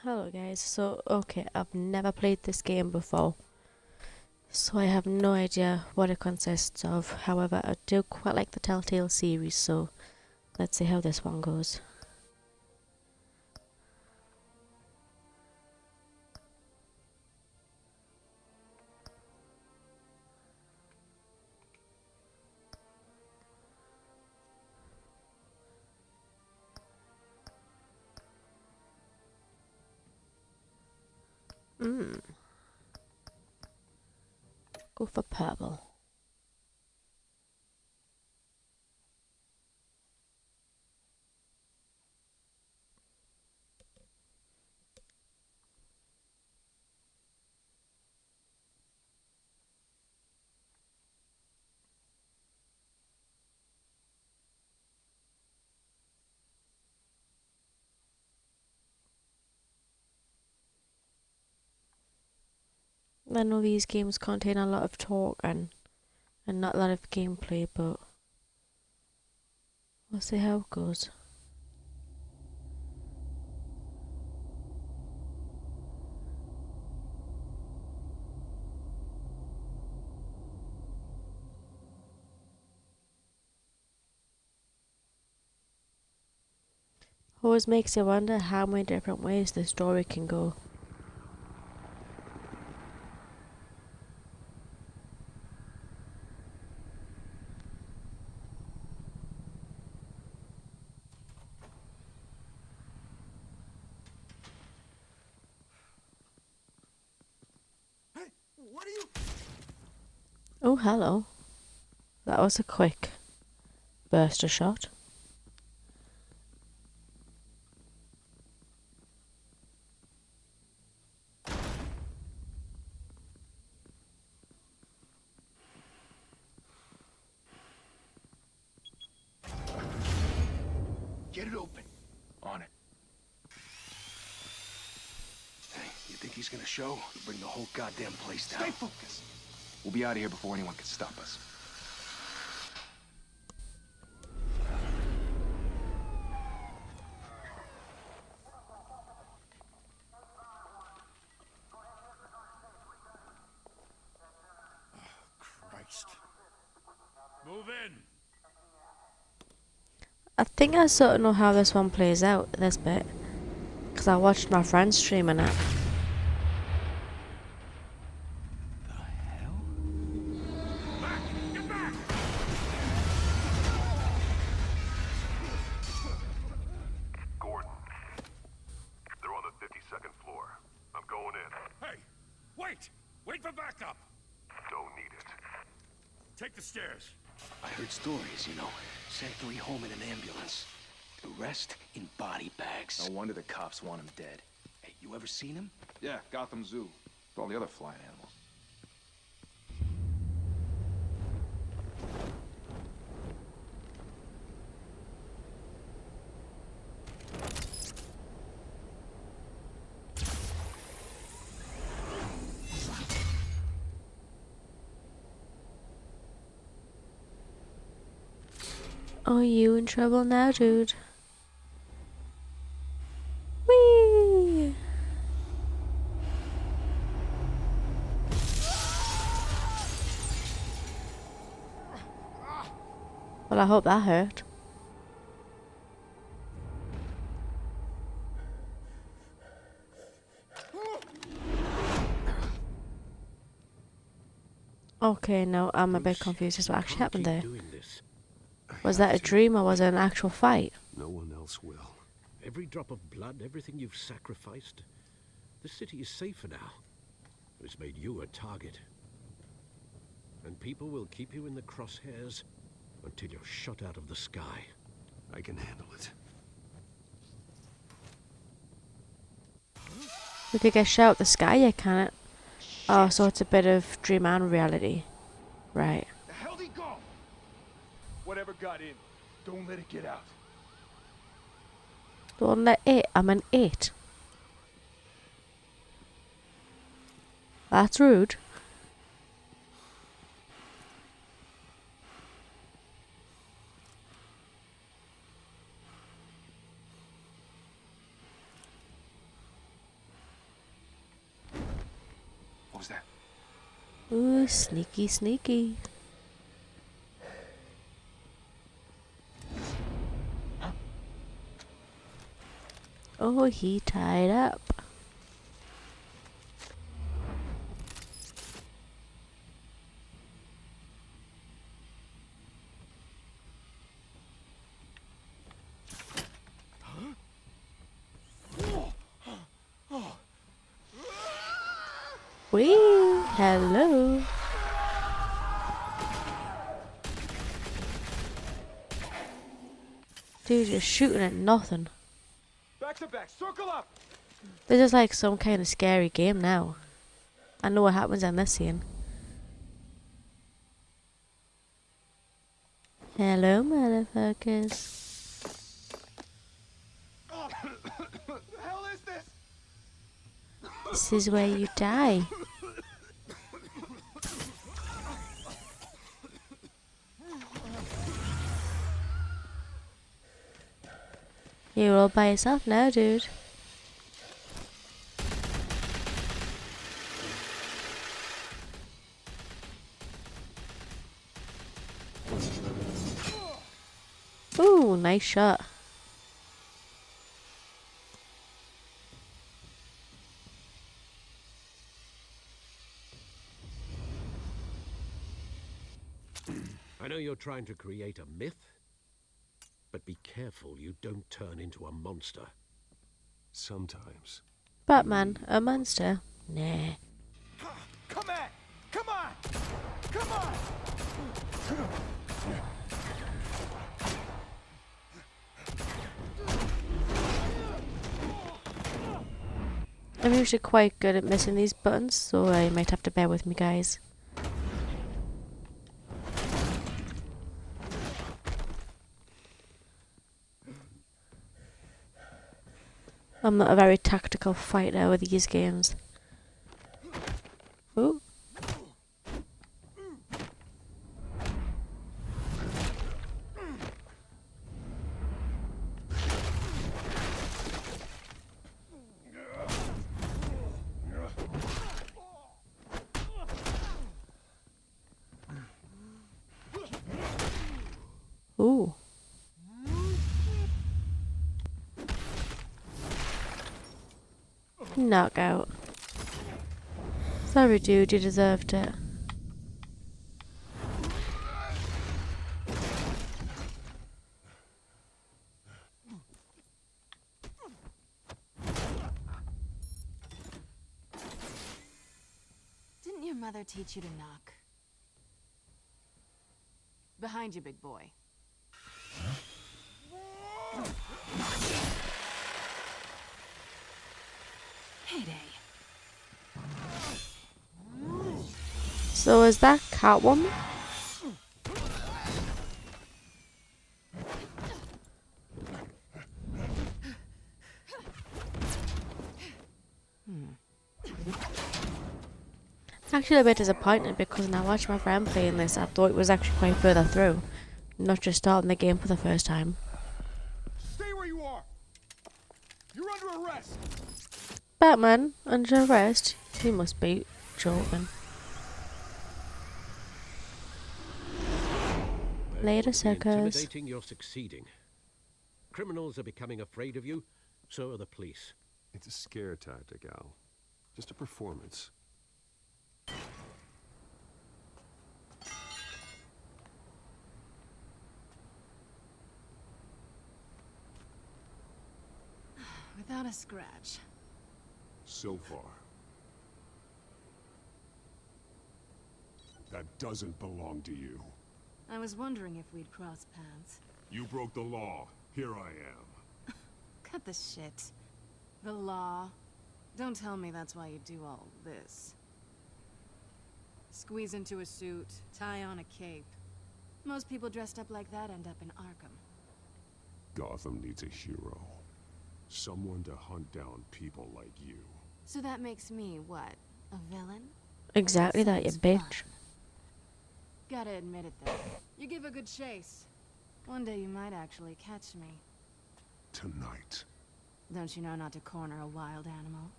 Hello guys, so okay, I've never played this game before, so I have no idea what it consists of. However, I do quite like the Telltale series, so let's see how this one goes. Go for purple. I know these games contain a lot of talk and not a lot of gameplay, but we'll see how it goes. Always makes you wonder how many different ways the story can go. Hey, what are you? Oh, hello. That was a quick burster shot. Get it open. On it. Hey, you think he's gonna show? Bring the whole goddamn place down. Stay focused. We'll be out of here before anyone can stop us. Christ. Move in. I think I sort of know how this one plays out, this bit, because I watched my friend streaming it. The hell? Back! Get back! Gordon. They're on the 52nd floor. I'm going in. Hey! Wait! Wait for backup! Don't need it. Take the stairs. I heard stories, you know. Sent 3 home in an ambulance. The rest in body bags. No wonder the cops want him dead. Hey, you ever seen him? Yeah, Gotham Zoo. With all the other flying animals. Are you in trouble now, dude? Whee! Well, I hope that hurt. Okay, no, I'm a bit confused as to what actually happened there. Was that a dream or was it an actual fight? No one else will. Every drop of blood, everything you've sacrificed. The city is safer now. It's made you a target. And people will keep you in the crosshairs until you're shot out of the sky. I can handle it. If you get shot out the sky, you can't. Oh, so it's a bit of dream and reality. Right. The hell'd he go? Whatever got in, don't let it get out. Don't let it. I'm an 8. That's rude. was that? Ooh, sneaky, sneaky. Oh, he tied up. Wee, hello. Dude, you're shooting at nothing. Back to back, circle up! This is like some kind of scary game now. I know what happens in this scene. Hello, motherfuckers. What the hell is this? This is where you die. You're all by yourself now, dude. Ooh, nice shot. I know you're trying to create a myth, but be careful you don't turn into a monster. Sometimes. Batman, a monster? Nah. Come at! Come on! Come on! I'm usually quite good at missing these buttons, so you might have to bear with me, guys. I'm not a very tactical fighter with these games. Ooh. Ooh. Knockout. Sorry, dude, you deserved it. Didn't your mother teach you to knock? Behind you, big boy. Heyday. So is that Catwoman? Actually a bit disappointed because when I watched my friend playing this, I thought it was actually quite further through, not just starting the game for the first time. Stay where you are! You're under arrest! Batman, under arrest? He must be joking. Later, By suckers. intimidating, you're succeeding. Criminals are becoming afraid of you, so are the police. It's a scare tactic, Al. Just a performance. Without a scratch. So far. That doesn't belong to you. I was wondering if we'd cross paths. You broke the law. Here I am. Cut the shit. The law. Don't tell me that's why you do all this. Squeeze into a suit, tie on a cape. Most people dressed up like that end up in Arkham. Gotham needs a hero. Someone to hunt down people like you. So that makes me, what, a villain? Exactly that, you Sounds bitch. fun. Gotta admit it, though. You give a good chase. One day you might actually catch me. Tonight. Don't you know not to corner a wild animal?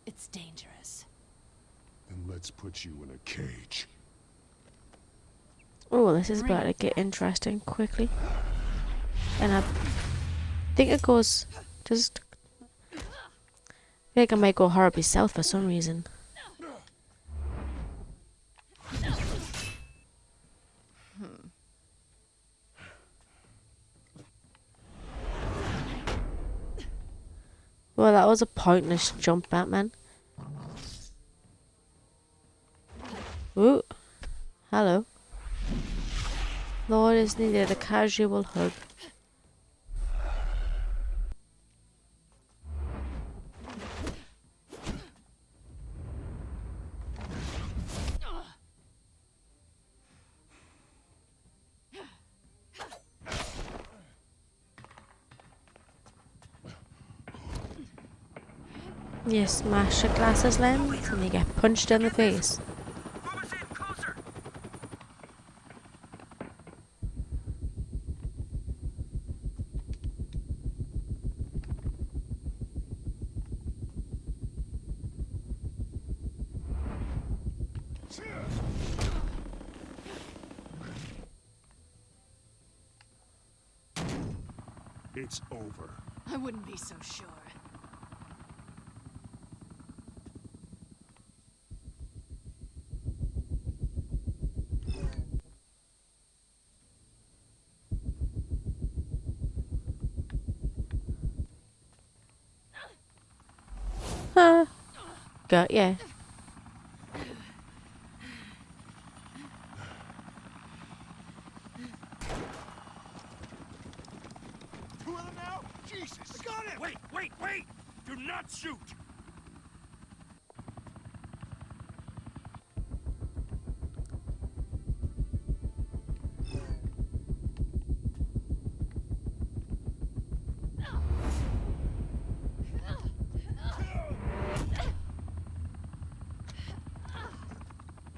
It's dangerous. and let's put you in a cage. Oh, this is about to get interesting quickly. And I think it goes just... I think I might go horribly south for some reason. Well, that was a pointless jump, Batman. Ooh. Hello. Lord is needed a casual hug. You smash a glass's lens and you get punched in the face. It's over. I wouldn't be so sure. Huh. Got ya. Two of them now? Jesus! I got him! Wait, wait, wait! Do not shoot!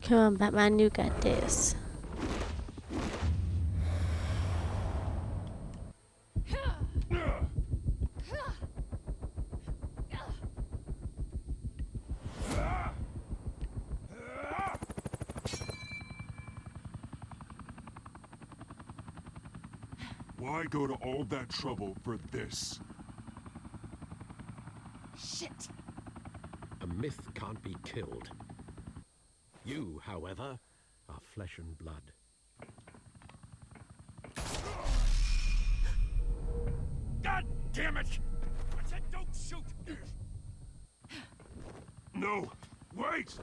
Come on, Batman, you got this. Why go to all that trouble for this? Shit! A myth can't be killed. You, however, are flesh and blood. God damn it! I said don't shoot! No! Wait!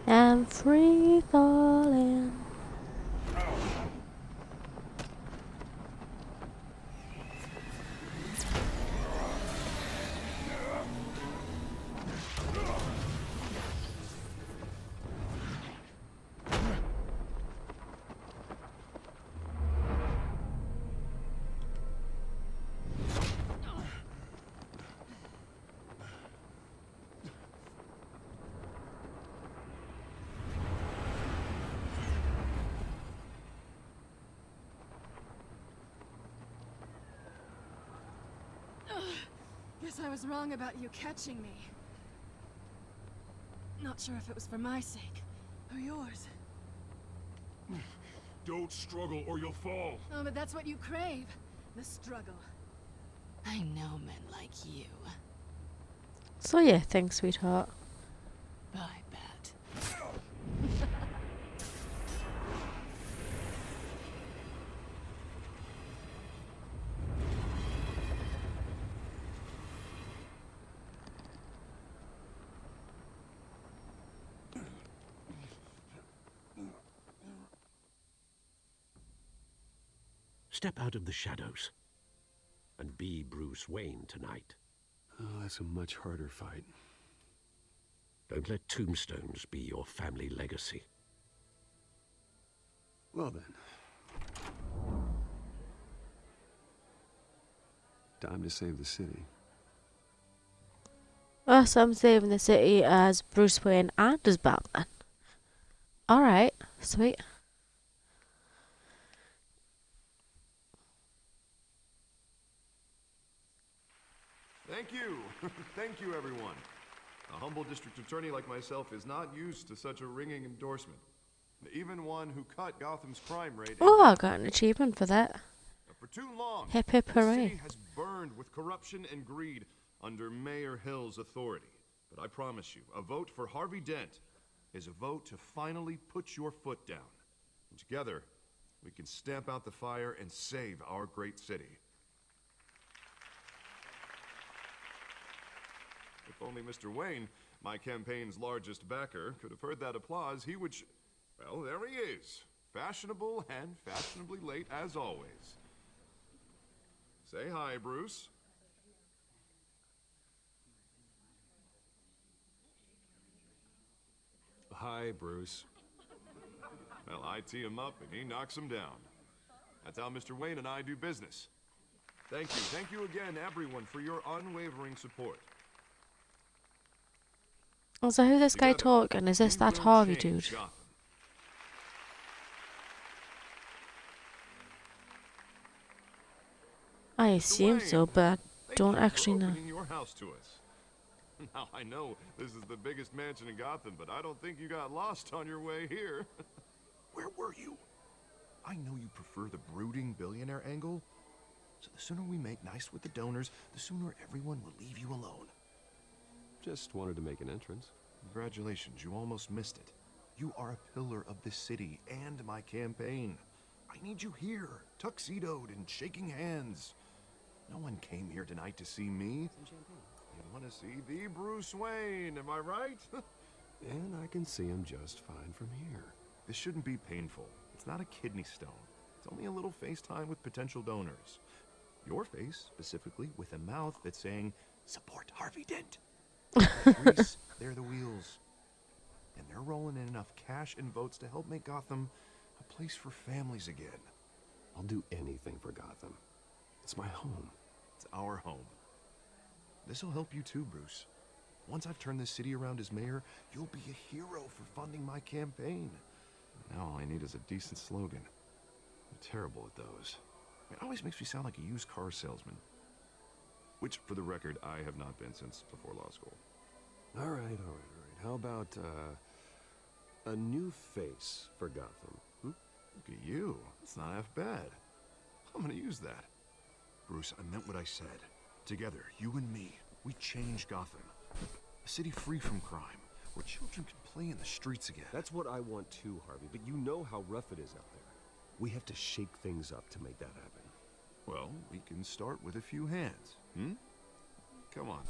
I'm free falling. Guess I was wrong about you catching me. Not sure if it was for my sake or yours. Don't struggle or you'll fall. Oh, but that's what you crave. The struggle. I know men like you. So yeah, thanks, sweetheart. Bye, Bat. Step out of the shadows and be Bruce Wayne tonight. Oh, that's a much harder fight. Don't let tombstones be your family legacy. Well then, Time to save the city. Oh, so I'm saving the city as Bruce Wayne and as Batman. Alright, sweet. Thank you. Thank you, everyone. A humble district attorney like myself is not used to such a ringing endorsement. Even one who cut Gotham's crime rate. Oh, I got an achievement for that. For too long, Hip hip the hooray. city has burned with corruption and greed under Mayor Hill's authority. But I promise you, a vote for Harvey Dent is a vote to finally put your foot down. And together, we can stamp out the fire and save our great city. If only Mr. Wayne, my campaign's largest backer, could have heard that applause, he would well, there he is. Fashionable and fashionably late as always. Say hi, Bruce. Hi, Bruce. Well, I tee him up and he knocks him down. That's how Mr. Wayne and I do business. Thank you. Thank you again, everyone, for your unwavering support. So who's this guy Together, talking? Is this we that will Harvey change dude? Gotham. I assume so, but I Thank don't you actually for know. opening your house to us. Now, I know this is the biggest mansion in Gotham, but I don't think you got lost on your way here. Where were you? I know you prefer the brooding billionaire angle, so the sooner we make nice with the donors, the sooner everyone will leave you alone. Just wanted to make an entrance. Congratulations, you almost missed it. You are a pillar of this city and my campaign. I need you here, tuxedoed and shaking hands. No one came here tonight to see me. You want to see the Bruce Wayne, am I right? And I can see him just fine from here. This shouldn't be painful. It's not a kidney stone. It's only a little FaceTime with potential donors. Your face, specifically, with a mouth that's saying, support Harvey Dent. Grease, they're the wheels. And they're rolling in enough cash and votes to help make Gotham a place for families again. I'll do anything for Gotham. It's my home. It's our home. This'll help you too, Bruce. Once I've turned this city around as mayor, you'll be a hero for funding my campaign. Now all I need is a decent slogan. I'm terrible at those. It always makes me sound like a used car salesman. Which, for the record, I have not been since before law school. All right. How about, a new face for Gotham? Look at you. It's not half bad. I'm gonna use that. Bruce, I meant what I said. Together, you and me, we change Gotham. A city free from crime, where children can play in the streets again. That's what I want too, Harvey, but you know how rough it is out there. We have to shake things up to make that happen. Well, we can start with a few hands, Come on.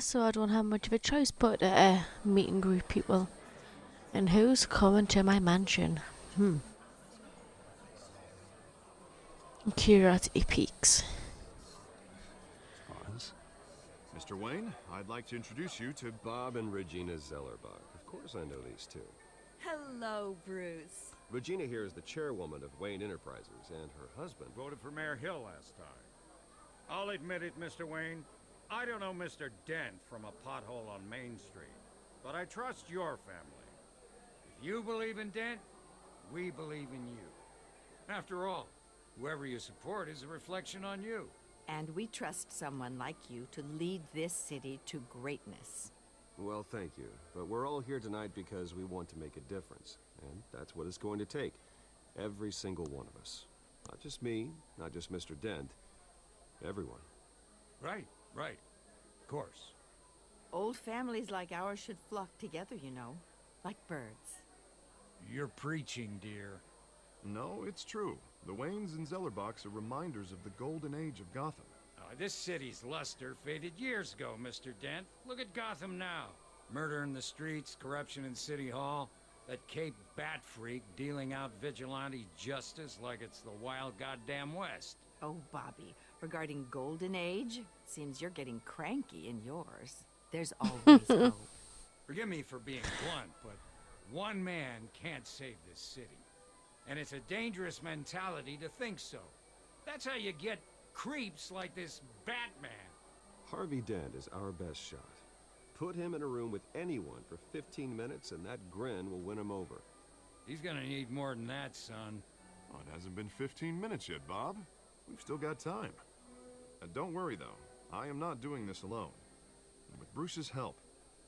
So I don't have much of a choice but to meet and greet people. And who's coming to my mansion? Curiosity peaks. Pause. Mr. Wayne, I'd like to introduce you to Bob and Regina Zellerbach. Of course I know these two. Hello, Bruce. Regina here is the chairwoman of Wayne Enterprises, and her husband... Voted for Mayor Hill last time. I'll admit it, Mr. Wayne. I don't know Mr. Dent from a pothole on Main Street, but I trust your family. If you believe in Dent, we believe in you. After all, whoever you support is a reflection on you. And we trust someone like you to lead this city to greatness. Well, thank you. But we're all here tonight because we want to make a difference. And that's what it's going to take. Every single one of us. Not just me, not just Mr. Dent. Everyone. Right. Of course. Old families like ours should flock together, you know, like birds. You're preaching, dear. No, it's true. The Waynes and Zellerbachs are reminders of the golden age of Gotham. This city's luster faded years ago, Mr. Dent. Look at Gotham now. Murder in the streets, corruption in City Hall. That Cape Bat freak dealing out vigilante justice like it's the wild goddamn West. Oh, Bobby, regarding Golden Age, seems you're getting cranky in yours. There's always hope. Forgive me for being blunt, but one man can't save this city. And it's a dangerous mentality to think so. That's how you get creeps like this Batman. Harvey Dent is our best shot. Put him in a room with anyone for 15 minutes and that grin will win him over. He's gonna need more than that, son. Oh, it hasn't been 15 minutes yet, Bob. We've still got time. And don't worry, though. I am not doing this alone. And with Bruce's help,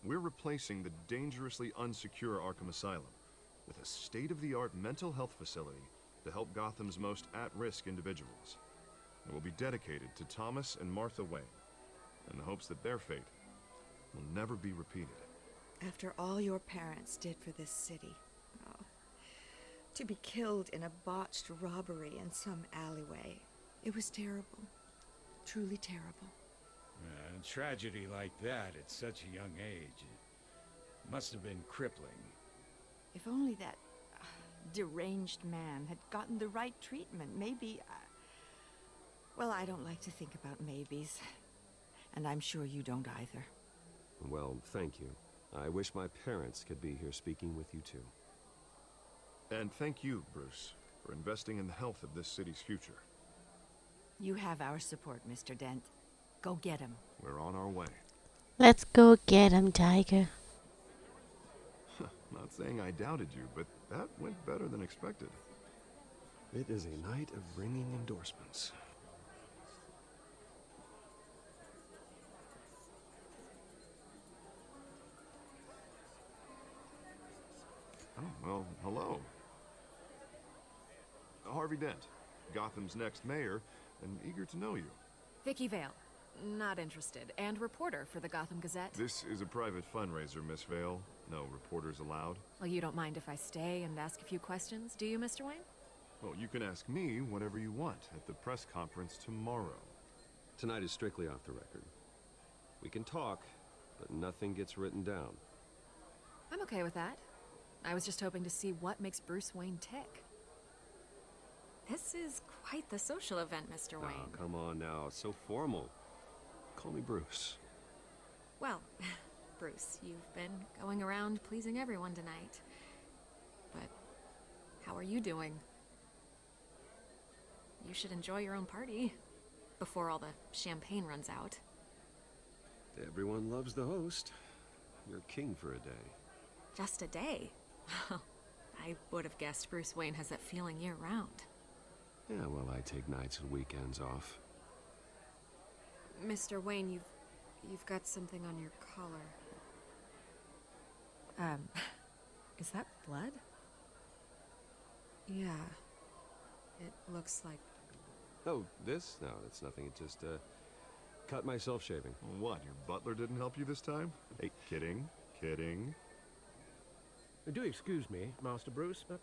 we're replacing the dangerously unsecure Arkham Asylum with a state-of-the-art mental health facility to help Gotham's most at-risk individuals. It will be dedicated to Thomas and Martha Wayne, in the hopes that their fate will never be repeated. After all your parents did for this city, oh, to be killed in a botched robbery in some alleyway, it was terrible. Truly terrible. A tragedy like that at such a young age, it must have been crippling. If only that deranged man had gotten the right treatment, maybe... well, I don't like to think about maybes. And I'm sure you don't either. Well, thank you. I wish my parents could be here speaking with you too. And thank you, Bruce, for investing in the health of this city's future. You have our support, Mr. Dent. Go get him. We're on our way. Let's go get him, Tiger. Not saying I doubted you, but that went better than expected. It is a night of ringing endorsements. Oh, well, hello. Harvey Dent, Gotham's next mayor, and eager to know you. Vicky Vale. Not interested. And reporter for the Gotham Gazette. This is a private fundraiser, Miss Vale. No reporters allowed. Well, you don't mind if I stay and ask a few questions, do you, Mr. Wayne? Well, you can ask me whatever you want at the press conference tomorrow. Tonight is strictly off the record. We can talk, but nothing gets written down. I'm okay with that. I was just hoping to see what makes Bruce Wayne tick. This is quite the social event, Mr. Wayne. Oh, come on now. It's so formal. Call me Bruce. Well, Bruce, you've been going around pleasing everyone tonight. But how are you doing? You should enjoy your own party before all the champagne runs out. Everyone loves the host. You're king for a day. Just a day? I would have guessed Bruce Wayne has that feeling year-round. Yeah, well, I take nights and weekends off. Mr. Wayne, you've got something on your collar. Is that blood? Yeah. It looks like... Oh, this? No, that's nothing. It just, cut myself shaving. What, your butler didn't help you this time? Hey, kidding, kidding. Do excuse me, Master Bruce, but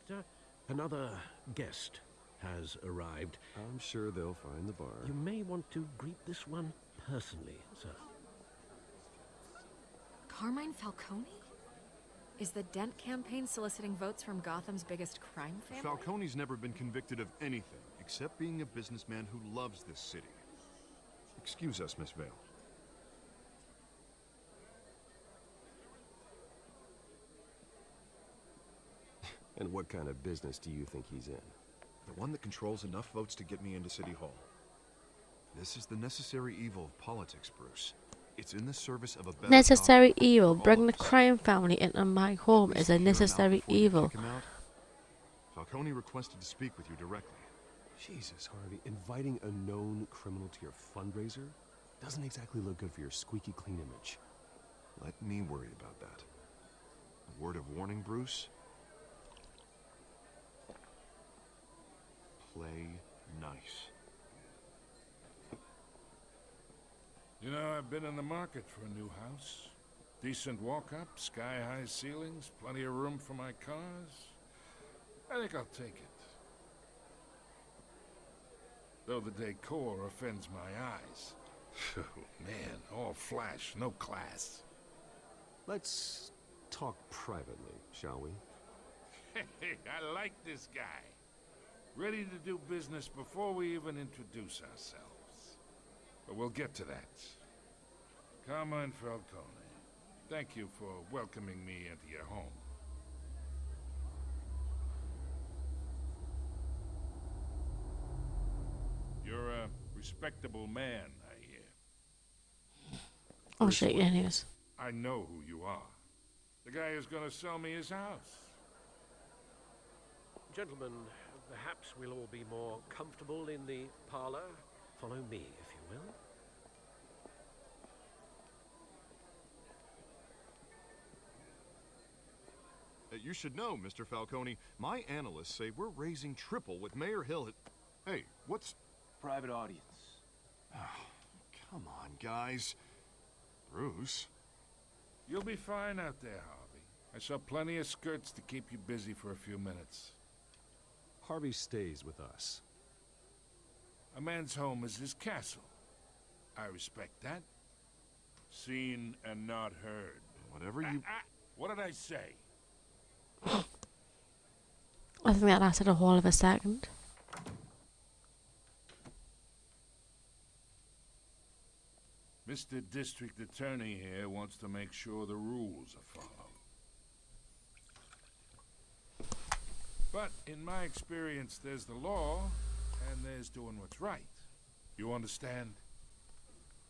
another guest has arrived. I'm sure they'll find the bar. You may want to greet this one personally, sir. Carmine Falcone? Is the Dent campaign soliciting votes from Gotham's biggest crime family? Falcone's never been convicted of anything except being a businessman who loves this city. Excuse us, Miss Vale. And what kind of business do you think he's in? The one that controls enough votes to get me into City Hall. This is the necessary evil of politics, Bruce. It's in the service of a better Necessary evil. Bring the crime family into my home is a necessary evil. Falcone requested to speak with you directly. Jesus, Harvey, inviting a known criminal to your fundraiser doesn't exactly look good for your squeaky clean image. Let me worry about that. A word of warning, Bruce. Play nice. You know, I've been in the market for a new house. Decent walk-up, sky-high ceilings, plenty of room for my cars. I think I'll take it. Though the decor offends my eyes. Oh, man, all flash, no class. Let's talk privately, shall we? Hey, I like this guy. Ready to do business before we even introduce ourselves. But we'll get to that. Carmine Falcone, thank you for welcoming me into your home. You're a respectable man, I hear. I'll shake your news. I know who you are. The guy who's gonna sell me his house. Gentlemen, perhaps we'll all be more comfortable in the parlor. Follow me, if you will. You should know, Mr. Falcone, my analysts say we're raising triple with Mayor Hill at... Hey, what's... Private audience. Oh, come on, guys. Bruce? You'll be fine out there, Harvey. I saw plenty of skirts to keep you busy for a few minutes. Harvey stays with us. A man's home is his castle. I respect that. Seen and not heard. Whatever you... What did I say? I think that lasted a whole of a second. Mr. District Attorney here wants to make sure the rules are followed. But in my experience, there's the law, and there's doing what's right. You understand?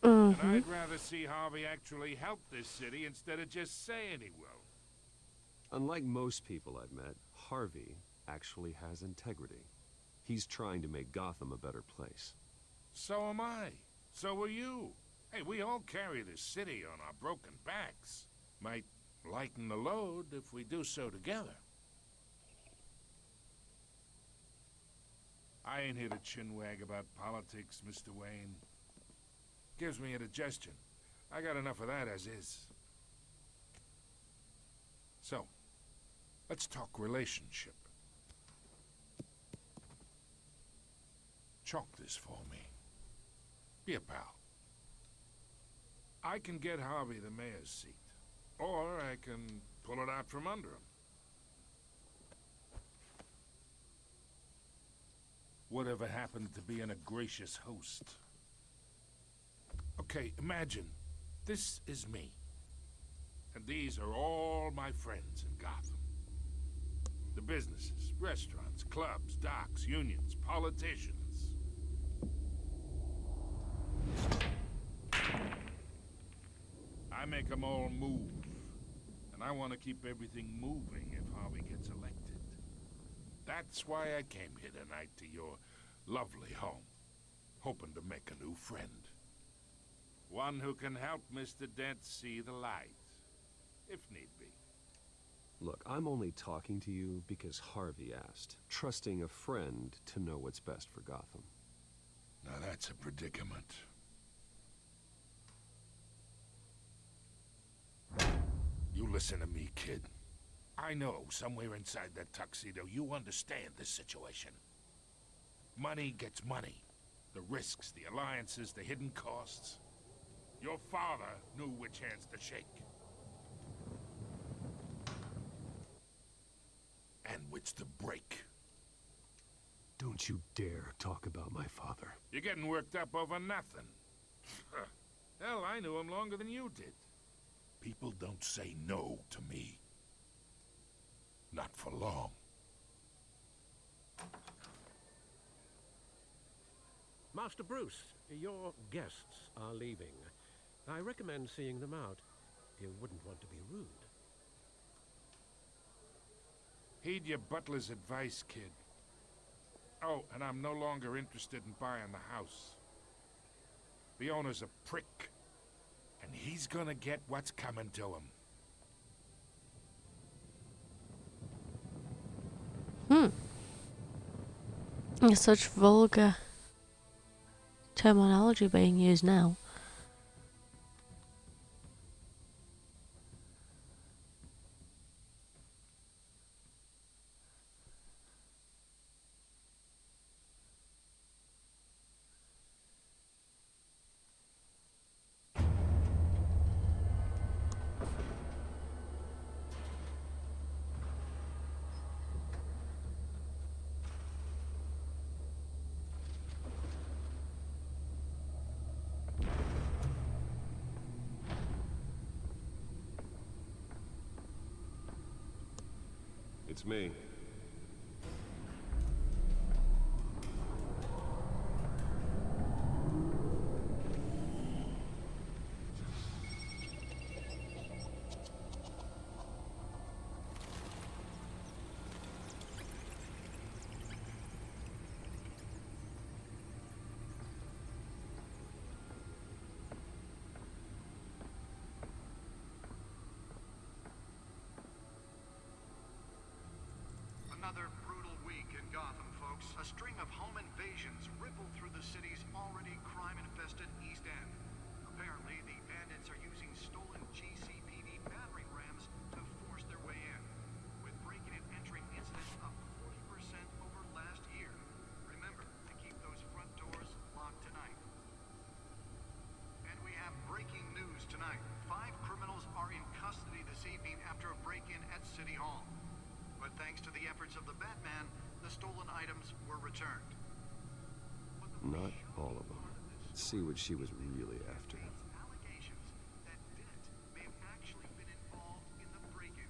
And I'd rather see Harvey actually help this city instead of just saying he will. Unlike most people I've met, Harvey actually has integrity. He's trying to make Gotham a better place. So am I. So are you. Hey, we all carry this city on our broken backs. Might lighten the load if we do so together. I ain't here to chinwag about politics, Mr. Wayne. Gives me indigestion. I got enough of that as is. So, let's talk relationship. Chalk this for me. Be a pal. I can get Harvey the mayor's seat, or I can pull it out from under him. Whatever happened to being a gracious host? Okay, imagine, this is me. And these are all my friends in Gotham. The businesses, restaurants, clubs, docks, unions, politicians. I make them all move. And I want to keep everything moving if Harvey gets elected. That's why I came here tonight to your lovely home, hoping to make a new friend. One who can help Mr. Dent see the light, if need be. Look, I'm only talking to you because Harvey asked, trusting a friend to know what's best for Gotham. Now that's a predicament. You listen to me, kid. I know somewhere inside that tuxedo you understand this situation. Money gets money. The risks, the alliances, the hidden costs. Your father knew which hands to shake. And which to break. Don't you dare talk about my father. You're getting worked up over nothing. Hell, I knew him longer than you did. People don't say no to me. Not for long. Master Bruce, your guests are leaving. I recommend seeing them out. You wouldn't want to be rude. Heed your butler's advice, kid. Oh, and I'm no longer interested in buying the house. The owner's a prick, and he's gonna get what's coming to him. There's such vulgar terminology being used now. It's me. Another brutal week in Gotham, folks. A string of home invasions rippled through the city's already crime-infested East End. Apparently, the bandits are using stolen GCPD battering rams to force their way in, with break-in and entry incidents up 40% over last year. Remember to keep those front doors locked tonight. And we have breaking news tonight. 5 criminals are in custody this evening after a break-in at City Hall. But thanks to the efforts of the Batman, the stolen items were returned. Not all of them. Let's see what she was really after. Allegations that Dent may have actually been involved in the break-in.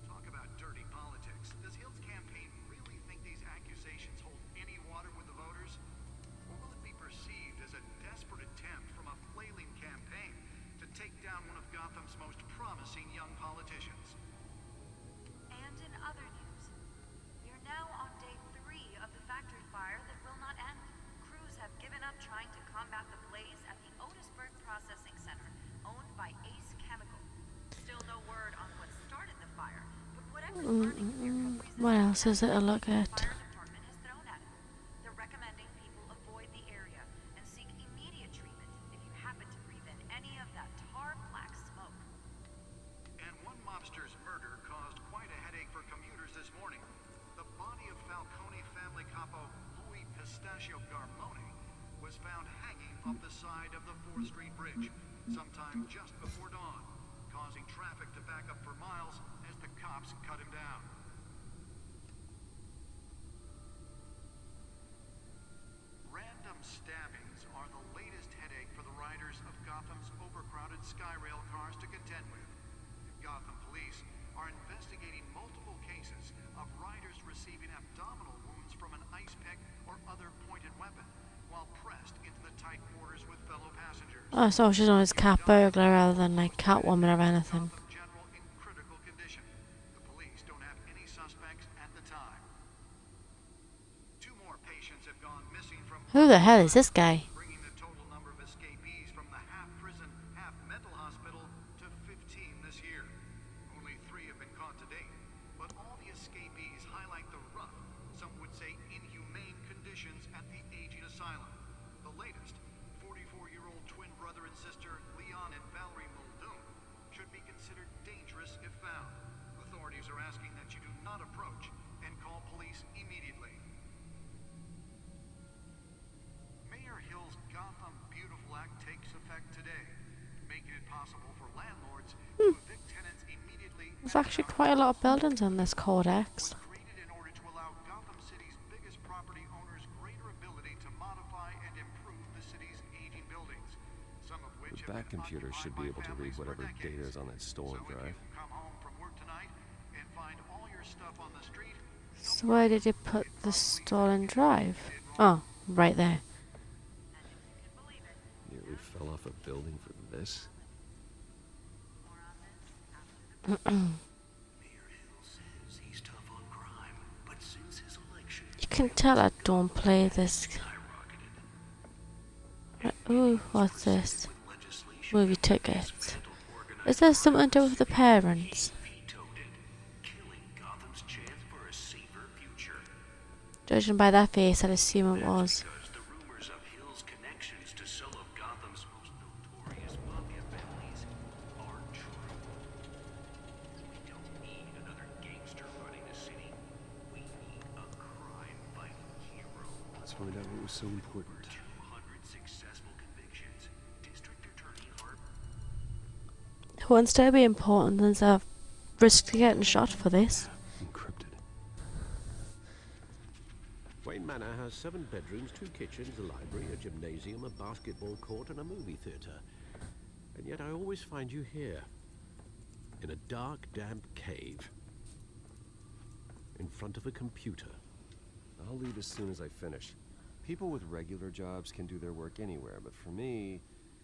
Talk about dirty politics. Does Hill's campaign really think these accusations hold any water with the voters? Or will it be perceived as a desperate attempt from a flailing campaign to take down one of Gotham's most promising young politicians? And in other news, we are now on day 3 of the factory fire that will not end. Crews have given up trying to combat the blaze at the Otisburg Processing Center, owned by Ace Chemical. Still no word on what started the fire, but whatever's burning here could What else is it to look at? fire department has thrown at it. They're recommending people avoid the area and seek immediate treatment if you happen to breathe in any of that tar black smoke. And one mobster's murder caused quite a headache for commuters this morning. The body of Falcone family capo Louis Pistachio Garmone was found hanging off the side of the 4th Street Bridge sometime just before dawn, causing traffic to back up for miles as the cops cut him down. Random stabbings are the latest headache for the riders of Gotham's overcrowded Skyrail cars to contend with. Gotham police are investigating multiple cases of riders receiving abdominal wounds from an ice pick or other pointed weapon while pressed into the tight quarters with fellow passengers. Oh, so she's known as cat burglar rather than like Catwoman or anything. Gotham General in critical condition. The police don't have any suspects at the time. 2 more patients have gone missing from Who the hell is this guy? bringing the total number of escapees from the half-prison, half-mental hospital to 15 this year. Only 3 have been caught to date, but all the escapees highlight the rough, some would say inhumane conditions at the aging asylum. The latest, 44-year-old twin brother and sister Leon and Valerie Muldoon, should be considered dangerous if found. Authorities are asking that you do not approach and call police immediately. Mayor Hill's Gotham Beautiful Act takes effect today, making it possible for landlords to evict tenants immediately. There's actually quite a lot of buildings on this codex. Created in order to allow Gotham City's biggest property owners greater ability to modify and improve the city's aging buildings, some of which The back computer should be able to read whatever data is on that stolen So if drive. you come home from work tonight and find all your stuff on the street, So where did you put the stolen drive? Oh, right there. Nearly fell off a building for this. You can tell I don't play this. Ooh, what's this? Movie tickets. Is there something to do with the parents? Judging by that face, I'd assume it was. the rumors of Hill's connections to some of Gotham's most notorious mafia families are true. We don't need another gangster running the city. We need a crime-fighting hero. Let's find out what was so important. 200 successful convictions. District Attorney Hart. Who wants to be important and so risk getting shot for this? Encrypted. Wayne Manor has 7 bedrooms, 2 kitchens, a library, a gymnasium, a basketball court, and a movie theater. And yet I always find you here, in a dark, damp cave. in front of a computer. I'll leave as soon as I finish. People with regular jobs can do their work anywhere, but for me,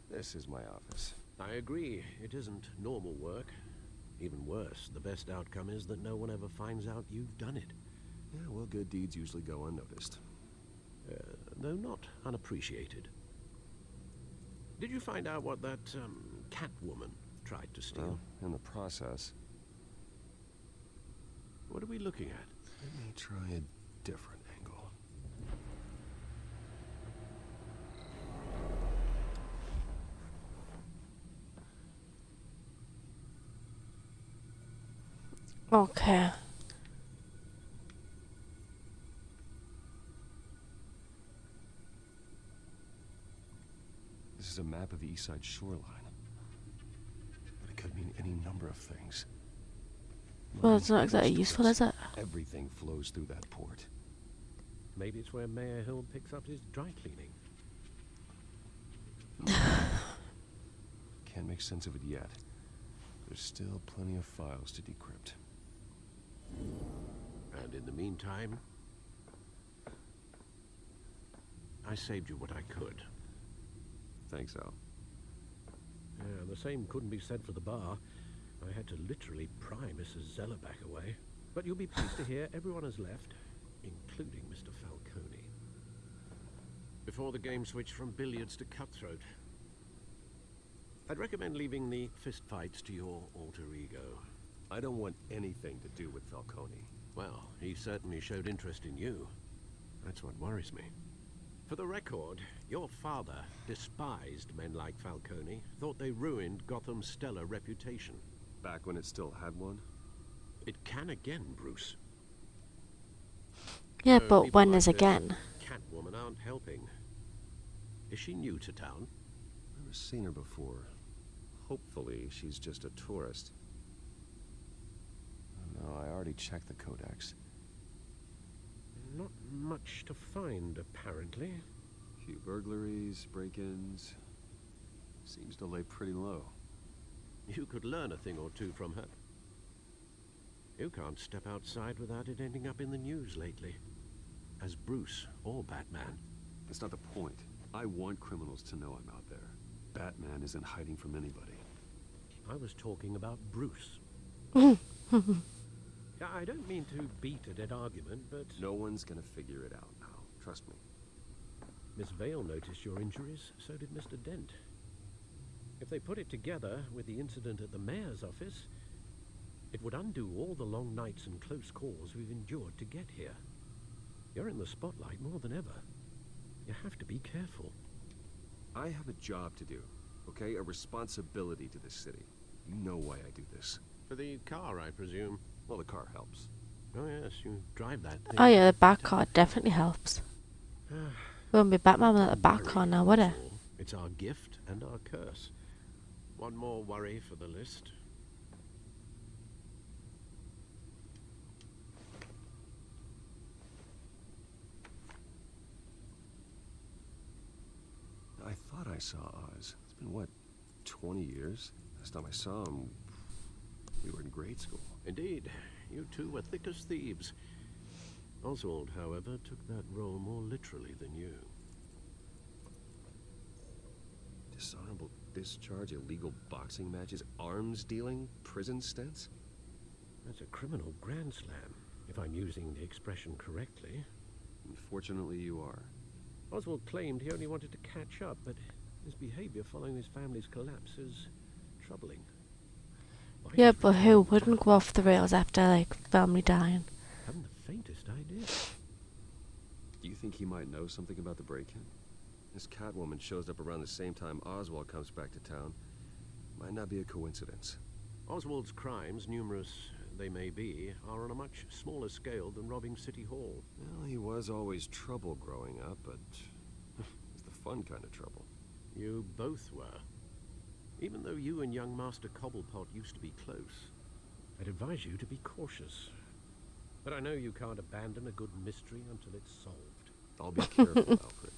this is my office. I agree, it isn't normal work. Even worse, the best outcome is that no one ever finds out you've done it. Yeah, well, good deeds usually go unnoticed. Though not unappreciated. Did you find out what that, cat woman tried to steal? Well, in the process. What are we looking at? Let me try a different angle. Okay. This is a map of the east side shoreline. But it could mean any number of things. Well, it's not exactly useful, is it? Everything flows through that port. Maybe it's where Mayor Hill picks up his dry cleaning. Can't make sense of it yet. There's still plenty of files to decrypt. And in the meantime, I saved you what I could. Thanks, Al. Yeah, the same couldn't be said for the bar. I had to literally pry Mrs. Zeller back away. But you'll be pleased to hear everyone has left, including Mr. Falcone. Before the game switched from billiards to cutthroat. I'd recommend leaving the fistfights to your alter ego. I don't want anything to do with Falcone. Well, he certainly showed interest in you. That's what worries me. For the record, your father despised men like Falcone, thought they ruined Gotham's stellar reputation. Back when it still had one? It can again, Bruce. Yeah, So but people when like is this again? Catwoman aren't helping. Is she new to town? Never seen her before. Hopefully, she's just a tourist. No, I already checked the codex. Not much to find, apparently. Few burglaries, break-ins. Seems to lay pretty low. You could learn a thing or two from her. You can't step outside without it ending up in the news lately. As Bruce or Batman. That's not the point. I want criminals to know I'm out there. Batman isn't hiding from anybody. I was talking about Bruce. I don't mean to beat a dead argument, but... No one's gonna figure it out now. Trust me. Miss Vale noticed your injuries, so did Mr. Dent. If they put it together with the incident at the mayor's office, it would undo all the long nights and close calls we've endured to get here. You're in the spotlight more than ever. You have to be careful. I have a job to do, okay? A responsibility to this city. You know why I do this. For the car, I presume. Well, the car helps. Oh yes, you drive that thing. Oh yeah, the back car definitely helps. Won't be Batman without the back car now, would it? It's our gift and our curse. One more worry for the list. I thought I saw Oz. It's been, what, 20 years? Last time I saw him, we were in grade school. Indeed. You two were thick as thieves. Oswald, however, took that role more literally than you. Dishonorable discharge, illegal boxing matches, arms dealing, prison stints? That's a criminal grand slam, if I'm using the expression correctly. Unfortunately, you are. Oswald claimed he only wanted to catch up, but his behavior following his family's collapse is troubling. Yeah, but who wouldn't go off the rails after, like, family dying? Haven't the faintest idea. Do you think he might know something about the break-in? This Catwoman shows up around the same time Oswald comes back to town. Might not be a coincidence. Oswald's crimes, numerous they may be, are on a much smaller scale than robbing City Hall. Well, he was always trouble growing up, but it's the fun kind of trouble. You both were. Even though you and young Master Cobblepot used to be close, I'd advise you to be cautious. But I know you can't abandon a good mystery until it's solved. I'll be careful, Alfred.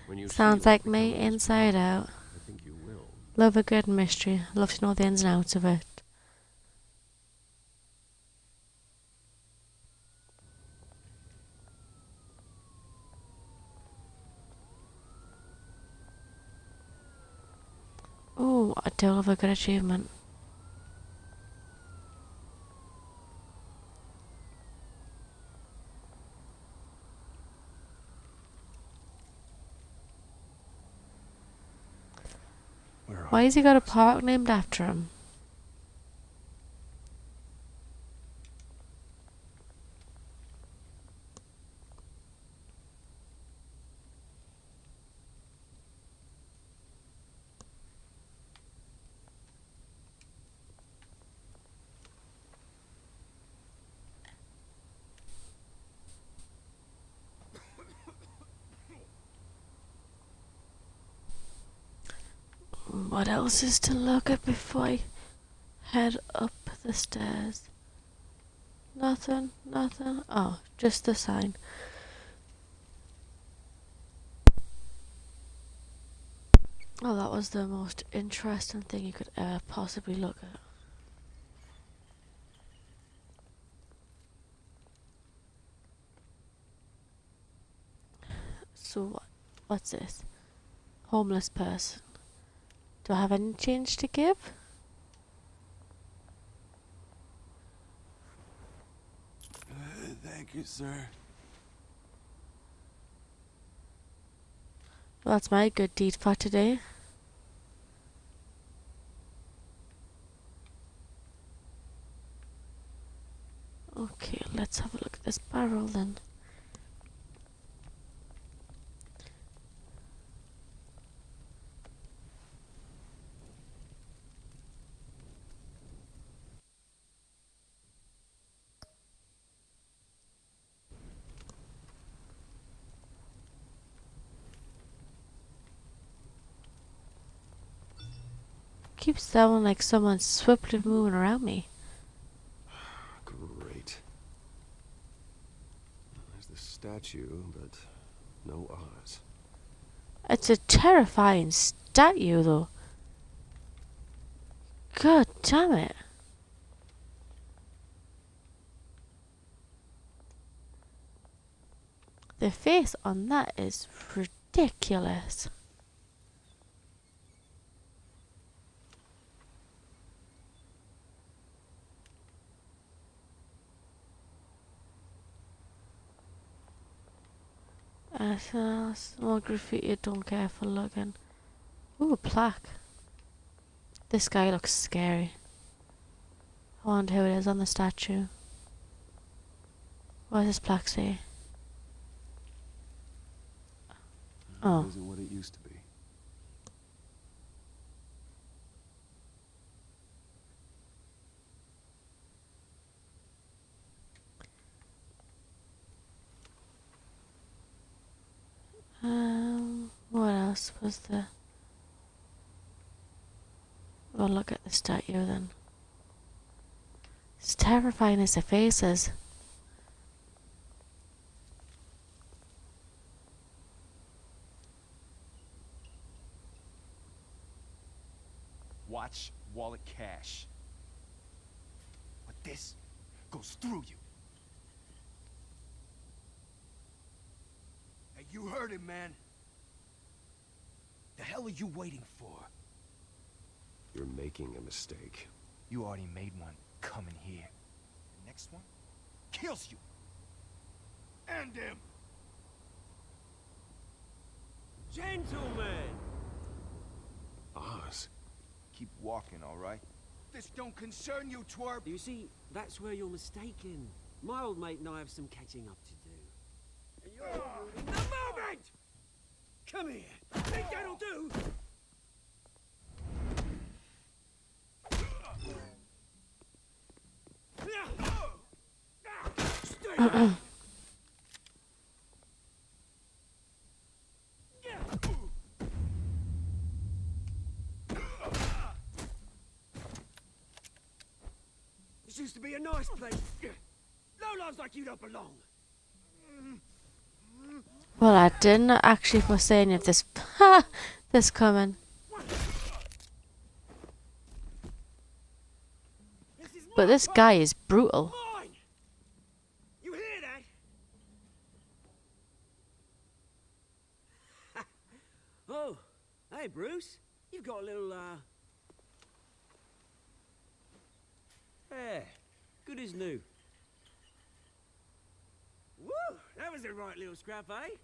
When you Sounds like me inside out. I think you will. Love a good mystery. Love to know the ins and outs of it. Ooh, I do have a good achievement. Why has he got a park named after him? What else is to look at before I head up the stairs? Nothing, nothing. Oh, just the sign. Oh, that was the most interesting thing you could ever possibly look at. So what's this? Homeless person. Do I have any change to give? Thank you, sir. Well, that's my good deed for today. Okay, let's have a look at this barrel then. Keeps sounding like someone's swiftly moving around me. Great. There's the statue, but no eyes. It's a terrifying statue, though. God damn it. The face on that is ridiculous. More graffiti, don't care for looking. Ooh, a plaque. This guy looks scary. I wonder who it is on the statue. What does this plaque say? Oh. It isn't what it used to be. What else was there? Well, look at the statue then. It's terrifying as the face is. Watch wallet cash. But this goes through you. Hey, you heard him, man. The hell are you waiting for? You're making a mistake. You already made one coming here. The next one kills you. And him. Gentlemen! Oz. Keep walking, all right? This don't concern you, twerp. You see, that's where you're mistaken. My old mate and I have some catching up to do. And you're ruining the moment! Come here. Think that'll do? Stay. This used to be a nice place. Lowlifes like you don't belong. Well, I didn't actually foresee any of this. This coming. But this guy is brutal. Mine. You hear that? Oh, hey Bruce. You've got a little Yeah, good as new. Woo! That was a right little scrap, eh?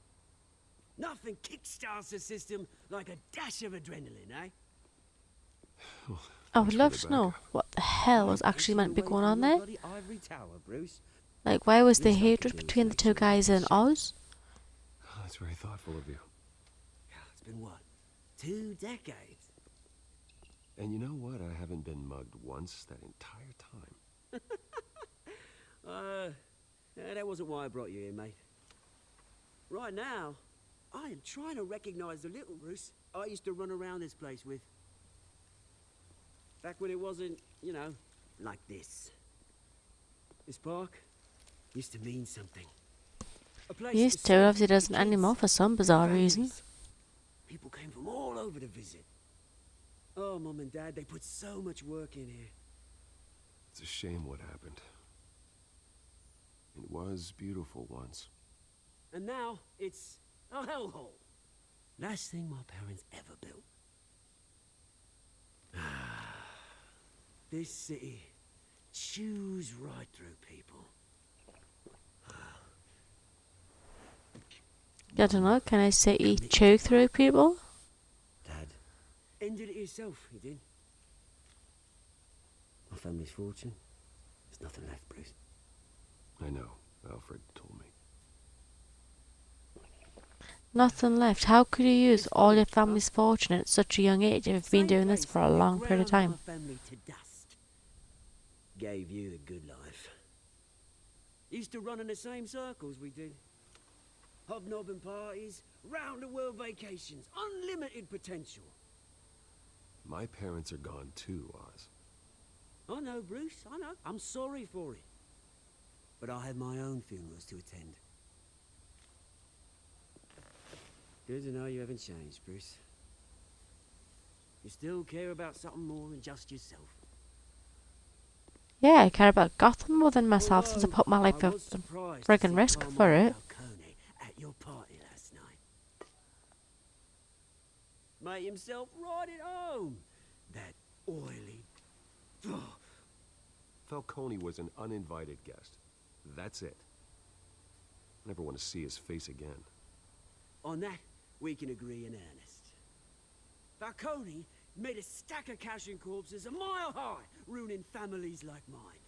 Nothing kickstarts the system like a dash of adrenaline, eh? I would love to know what the hell was actually meant to be going on there. Ivory Tower, Bruce. Like, why was there hatred between the two guys in Oz? Oh, that's very thoughtful of you. It's been what? 2 decades? And you know what? I haven't been mugged once that entire time. That wasn't why I brought you here, mate. Right now, I am trying to recognize the little Bruce I used to run around this place with. Back when it wasn't, you know, like this. This park used to mean something. A place Used to, obviously doesn't anymore for some bizarre reason. People came from all over to visit. Oh, Mum and Dad, they put so much work in here. It's a shame what happened. It was beautiful once. And now, it's a hellhole. Last thing my parents ever built. This city chews right through people. I don't know, can I say he choke through people? Dad ended it yourself, he did. My family's fortune. There's nothing left, Bruce. I know. Alfred told me. Nothing left. How could you use all your family's fortune at such a young age if you've been doing this for a long period of time? My family to dust. Gave you the good life. Used to run in the same circles we did. Hobnobbing parties, round-the-world vacations, unlimited potential. My parents are gone too, Oz. I know, Bruce, I know. I'm sorry for it. But I have my own funerals to attend. Good to know you haven't changed, Bruce. You still care about something more than just yourself. Yeah, I care about Gotham more than myself since I put my life at friggin' risk for it. At your party last night. Made himself right at home. That oily... Falcone was an uninvited guest. That's it. Never want to see his face again. On that, we can agree in earnest. Falcone made a stack of cash and corpses a mile high, ruining families like mine.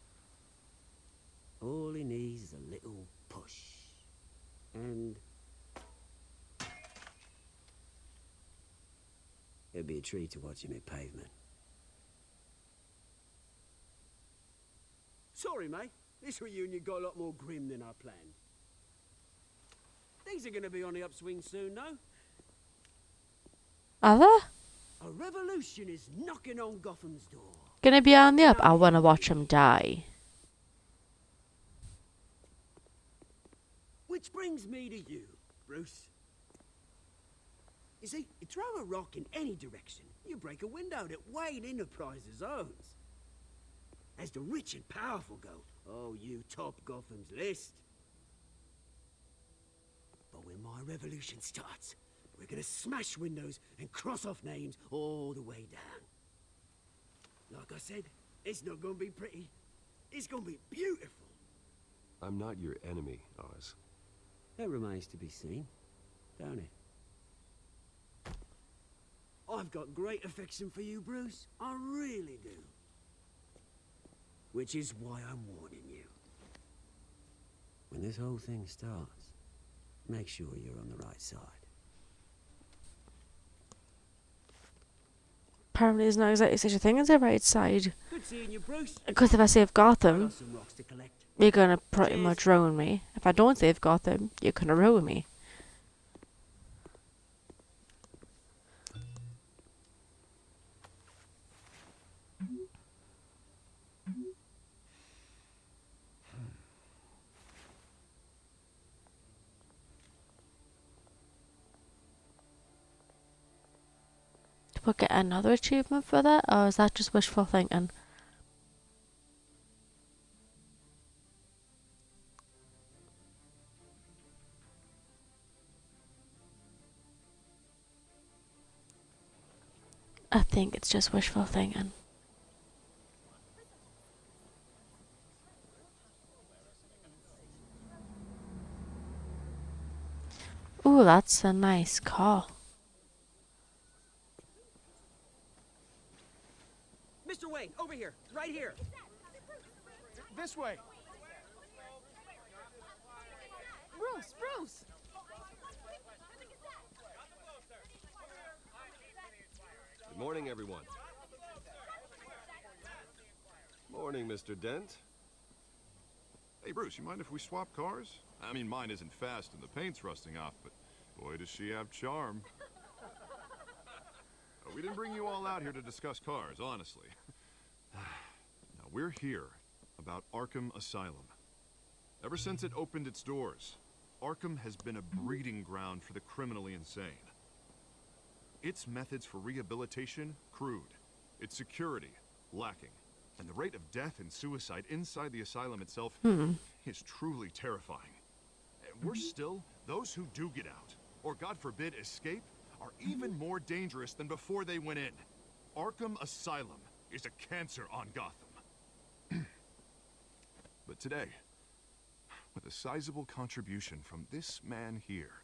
All he needs is a little push. And... it'd be a treat to watch him hit pavement. Sorry, mate. This reunion got a lot more grim than I planned. Things are gonna be on the upswing soon, no? Are there? A revolution is knocking on Gotham's door. Gonna be on the up? I wanna watch him die. Which brings me to you, Bruce. You see, you throw a rock in any direction, you break a window that Wayne Enterprises owns. As the rich and powerful go, oh, you top Gotham's list. But when my revolution starts, we're gonna smash windows and cross off names all the way down. Like I said, it's not gonna be pretty. It's gonna be beautiful. I'm not your enemy, Oz. That remains to be seen, don't it? I've got great affection for you, Bruce. I really do. Which is why I'm warning you. When this whole thing starts, make sure you're on the right side. Apparently there's not exactly such a thing as a right side. Good seeing you, Bruce. Because if I save Gotham, Got some rocks to collect. you're gonna pretty much ruin me. If I don't save Gotham, you're gonna ruin me. Do we get another achievement for that, or is that just wishful thinking? I think it's just wishful thinking. Ooh, that's a nice car. Mr. Wayne, over here, right here. This way. Bruce, Bruce! Good morning, everyone. Morning, Mr. Dent. Hey, Bruce, you mind if we swap cars? I mean, mine isn't fast and the paint's rusting off, but boy, does she have charm. We didn't bring you all out here to discuss cars, honestly. Now, we're here about Arkham Asylum. Ever since it opened its doors, Arkham has been a breeding ground for the criminally insane. Its methods for rehabilitation, crude. Its security, lacking. And the rate of death and suicide inside the asylum itself is truly terrifying. And worse still, those who do get out, or God forbid escape, are even more dangerous than before they went in. Arkham Asylum is a cancer on Gotham. But today, with a sizable contribution from this man here,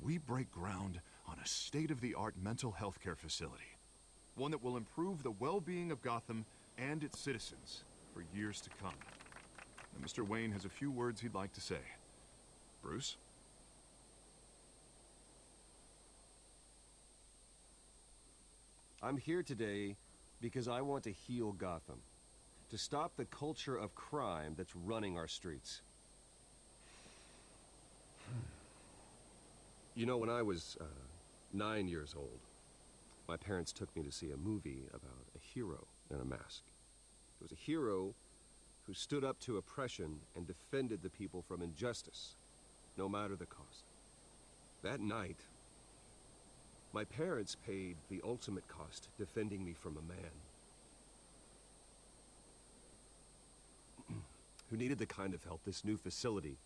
we break ground on a state-of-the-art mental health care facility. One that will improve the well-being of Gotham and its citizens for years to come. And Mr. Wayne has a few words he'd like to say. Bruce? I'm here today because I want to heal Gotham. To stop the culture of crime that's running our streets. You know, when I was 9 years old, my parents took me to see a movie about a hero in a mask. It was a hero who stood up to oppression and defended the people from injustice, no matter the cost. That night, my parents paid the ultimate cost defending me from a man who needed the kind of help this new facility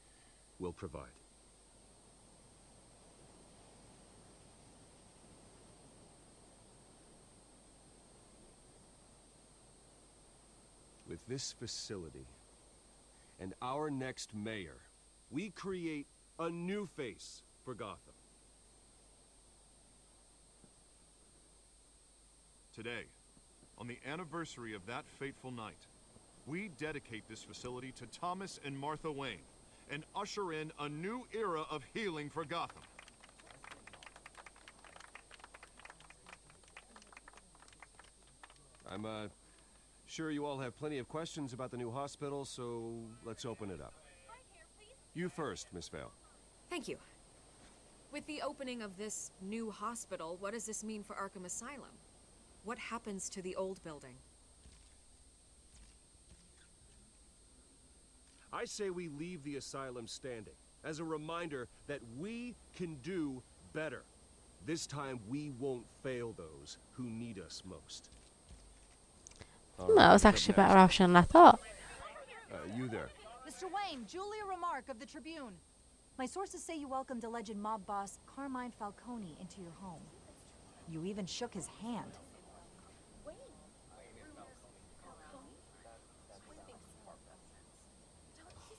will provide. With this facility and our next mayor, we create a new face for Gotham. Today, on the anniversary of that fateful night, we dedicate this facility to Thomas and Martha Wayne and usher in a new era of healing for Gotham. I'm sure you all have plenty of questions about the new hospital, so let's open it up. You first, Miss Vale. Thank you. With the opening of this new hospital, what does this mean for Arkham Asylum? What happens to the old building? I say we leave the asylum standing, as a reminder that we can do better. This time we won't fail those who need us most. That was actually a better option than I thought. You there. Mr. Wayne, Julia Remark of the Tribune. My sources say you welcomed alleged mob boss Carmine Falcone into your home. You even shook his hand.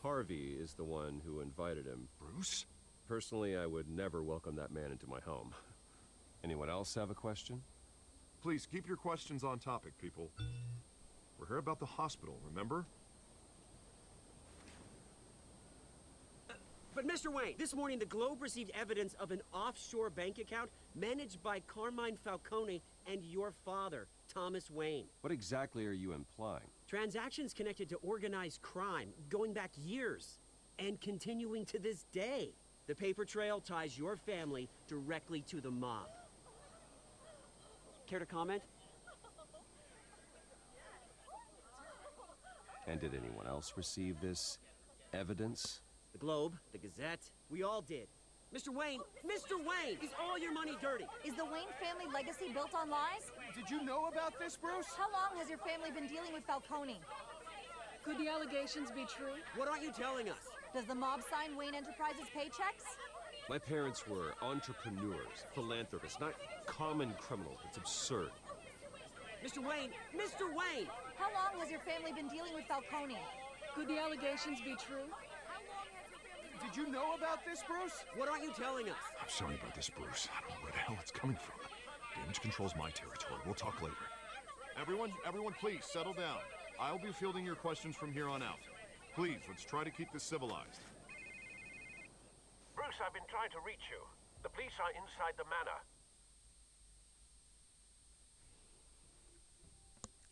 Harvey is the one who invited him. Bruce? Personally, I would never welcome that man into my home. Anyone else have a question? Please, keep your questions on topic, people. We're here about the hospital, remember? But Mr. Wayne, this morning the Globe received evidence of an offshore bank account managed by Carmine Falcone and your father, Thomas Wayne. What exactly are you implying? Transactions connected to organized crime, going back years, and continuing to this day. The paper trail ties your family directly to the mob. Care to comment? And did anyone else receive this evidence? The Globe, the Gazette, we all did. Mr. Wayne, is all your money dirty? Is the Wayne family legacy built on lies? Did you know about this, Bruce? How long has your family been dealing with Falcone? Could the allegations be true? What aren't you telling us? Does the mob sign Wayne Enterprises paychecks? My parents were entrepreneurs, philanthropists, not common criminals. It's absurd. Mr. Wayne! How long has your family been dealing with Falcone? Could the allegations be true? Did you know about this, Bruce? What aren't you telling us? I'm sorry about this, Bruce. I don't know where the hell it's coming from. Damage control's my territory. We'll talk later. Everyone, please, settle down. I'll be fielding your questions from here on out. Please, let's try to keep this civilized. Bruce, I've been trying to reach you. The police are inside the manor.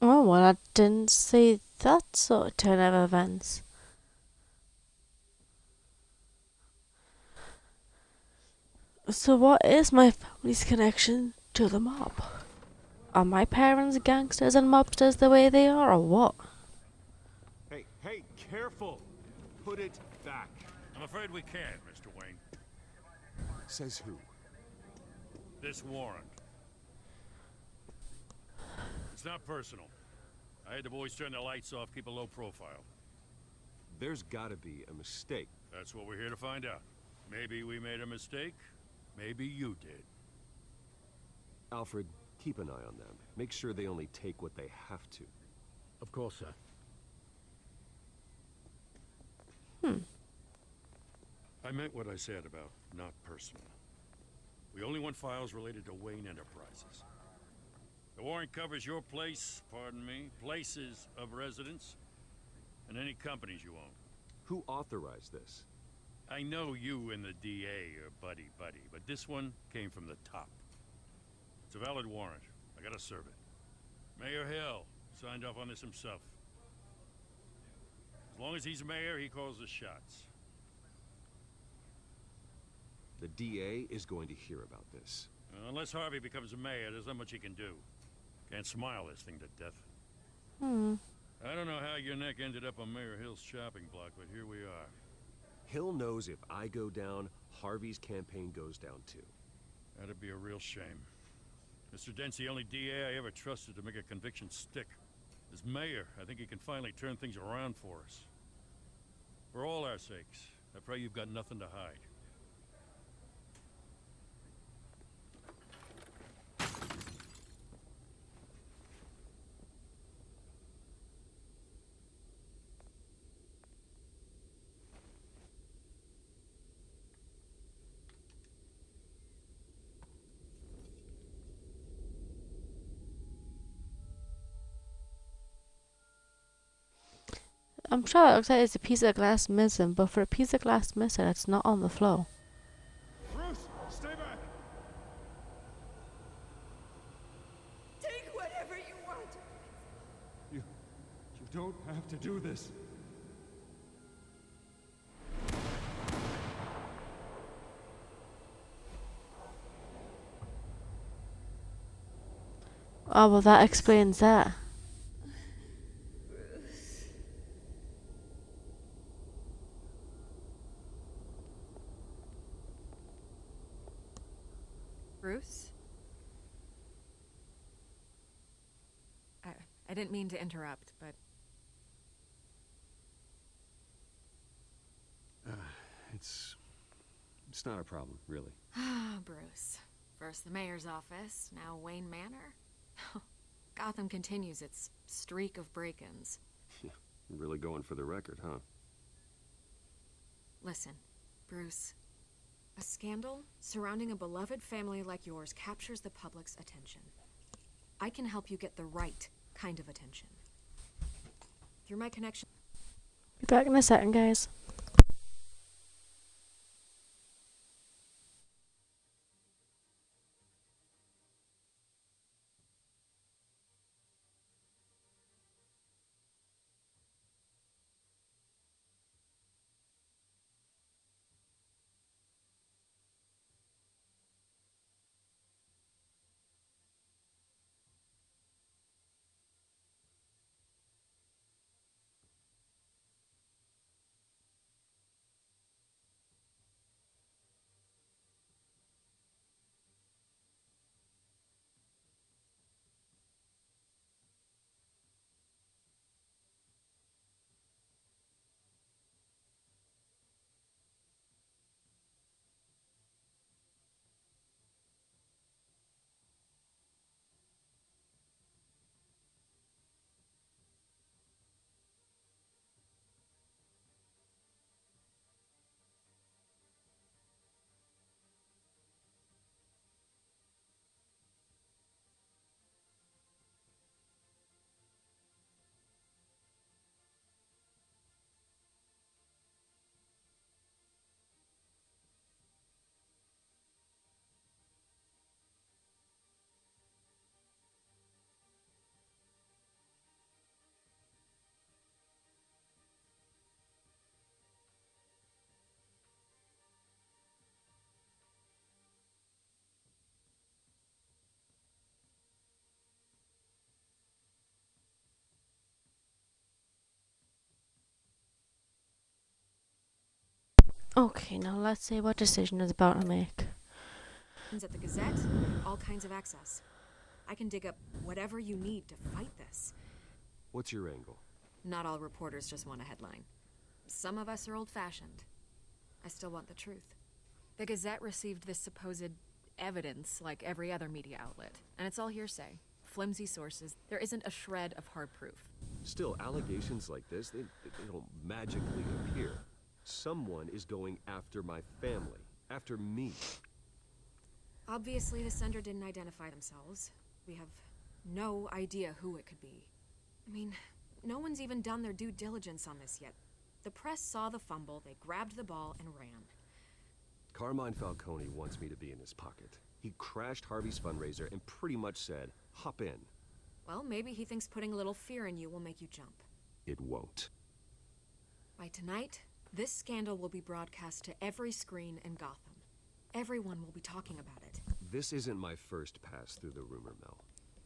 Oh, well, I didn't see that sort of turn of events. So what is my family's connection to the mob? Are my parents gangsters and mobsters the way they are, or what? Hey, careful! Put it back. I'm afraid we can't, Mr. Wayne. Says who? This warrant. It's not personal. I had the boys turn the lights off, keep a low profile. There's gotta be a mistake. That's what we're here to find out. Maybe we made a mistake. Maybe you did. Alfred, keep an eye on them. Make sure they only take what they have to. Of course, sir. I meant what I said about not personal. We only want files related to Wayne Enterprises. The warrant covers your place, pardon me, places of residence, and any companies you own. Who authorized this? I know you and the DA are buddy-buddy, but this one came from the top. It's a valid warrant. I gotta serve it. Mayor Hill signed off on this himself. As long as he's mayor, he calls the shots. The DA is going to hear about this. Unless Harvey becomes mayor, there's not much he can do. Can't smile this thing to death. I don't know how your neck ended up on Mayor Hill's shopping block, but here we are. Hill knows if I go down, Harvey's campaign goes down too. That'd be a real shame. Mr. Dent's the only DA I ever trusted to make a conviction stick. As mayor, I think he can finally turn things around for us. For all our sakes, I pray you've got nothing to hide. I'm sure it looks like there's a piece of glass missing, but for a piece of glass missing, it's not on the floor. Bruce, stay back! Take whatever you want. You don't have to do this. Oh, well, that explains that. Bruce? I didn't mean to interrupt, but... It's not a problem, really. Ah, Bruce. First the mayor's office, now Wayne Manor. Gotham continues its streak of break-ins. Really going for the record, huh? Listen, Bruce. A scandal surrounding a beloved family like yours captures the public's attention. I can help you get the right kind of attention. Through my connection... Be back in a second, guys. Okay, now let's see what decision is about to make. At the Gazette, we have all kinds of access. I can dig up whatever you need to fight this. What's your angle? Not all reporters just want a headline. Some of us are old-fashioned. I still want the truth. The Gazette received this supposed evidence like every other media outlet, and it's all hearsay. Flimsy sources. There isn't a shred of hard proof. Still, allegations like this, they don't magically appear. Someone is going after my family, after me. Obviously, the sender didn't identify themselves. We have no idea who it could be. I mean, no one's even done their due diligence on this yet. The press saw the fumble, they grabbed the ball and ran. Carmine Falcone wants me to be in his pocket. He crashed Harvey's fundraiser and pretty much said, hop in. Well, maybe he thinks putting a little fear in you will make you jump. It won't. By tonight, this scandal will be broadcast to every screen in Gotham. Everyone will be talking about it. This isn't my first pass through the rumor mill.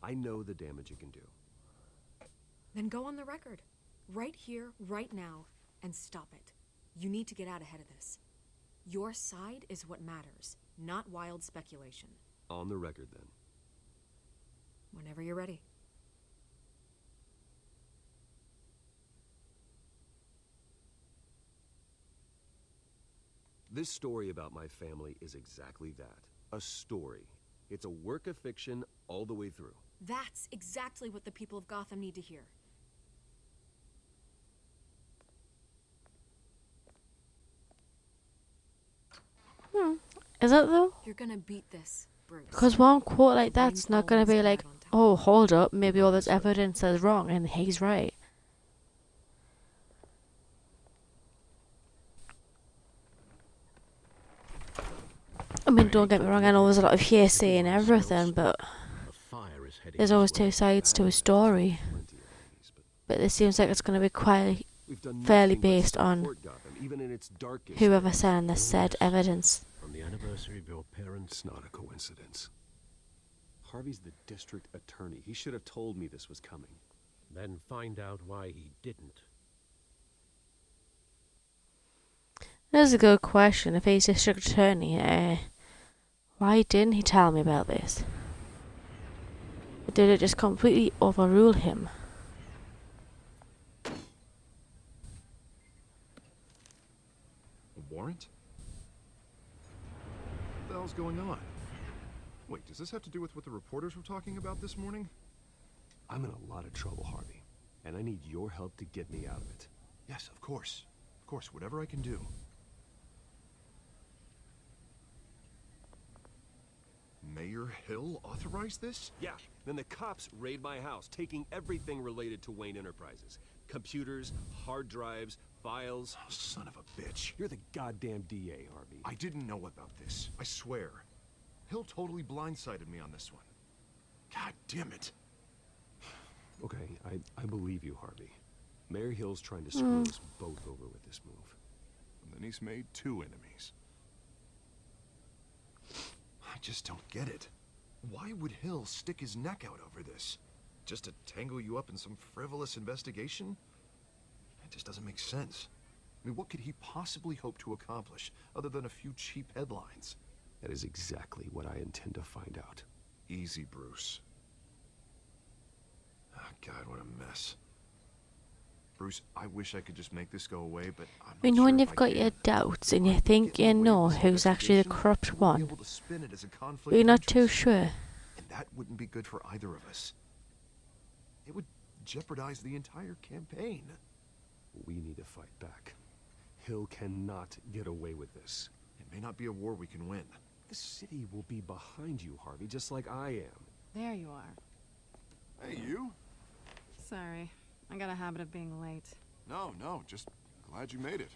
I know the damage it can do. Then go on the record. Right here, right now, and stop it. You need to get out ahead of this. Your side is what matters, not wild speculation. On the record, then. Whenever you're ready. This story about my family is exactly that. A story. It's a work of fiction all the way through. That's exactly what the people of Gotham need to hear. Is it though? You're gonna beat this, Bruce. Because one quote like that's not gonna be like, oh, hold up, maybe all this evidence is wrong and he's right. I mean, don't get me wrong, I know there's a lot of hearsay and everything, but there's always two sides to a story. But this seems like it's going to be quite fairly based on whoever signed the said evidence. On the anniversary of your parents, Not a coincidence. Harvey's the district attorney. He should have told me this was coming. then find out why he didn't. That's a good question. If he's district attorney, why didn't he tell me about this? Or did it just completely overrule him? A warrant? What the hell's going on? Wait, does this have to do with what the reporters were talking about this morning? I'm in a lot of trouble, Harvey, and I need your help to get me out of it. Yes, of course. Of course, whatever I can do. Mayor Hill authorized this? Yeah, then the cops raid my house, taking everything related to Wayne Enterprises. Computers, hard drives, files. Oh, son of a bitch. You're the goddamn DA, Harvey. I didn't know about this. I swear. Hill totally blindsided me on this one. God damn it. Okay, I believe you, Harvey. Mayor Hill's trying to screw us both over with this move. And then he's made 2 enemies. I just don't get it. Why would Hill stick his neck out over this? Just to tangle you up in some frivolous investigation? It just doesn't make sense. I mean, what could he possibly hope to accomplish other than a few cheap headlines? That is exactly what I intend to find out. Easy, Bruce. Oh, God, what a mess. Bruce, I wish I could just make this go away, but I'm I mean, not when sure if you've I got can. your doubts and you think you know who's actually the corrupt one, Able to spin it as a conflict but you're of not too interest. sure. And that wouldn't be good for either of us. It would jeopardize the entire campaign. We need to fight back. Hill cannot get away with this. It may not be a war we can win. The city will be behind you, Harvey, just like I am. There you are. Hey, you? Sorry. I got a habit of being late. No, just glad you made it.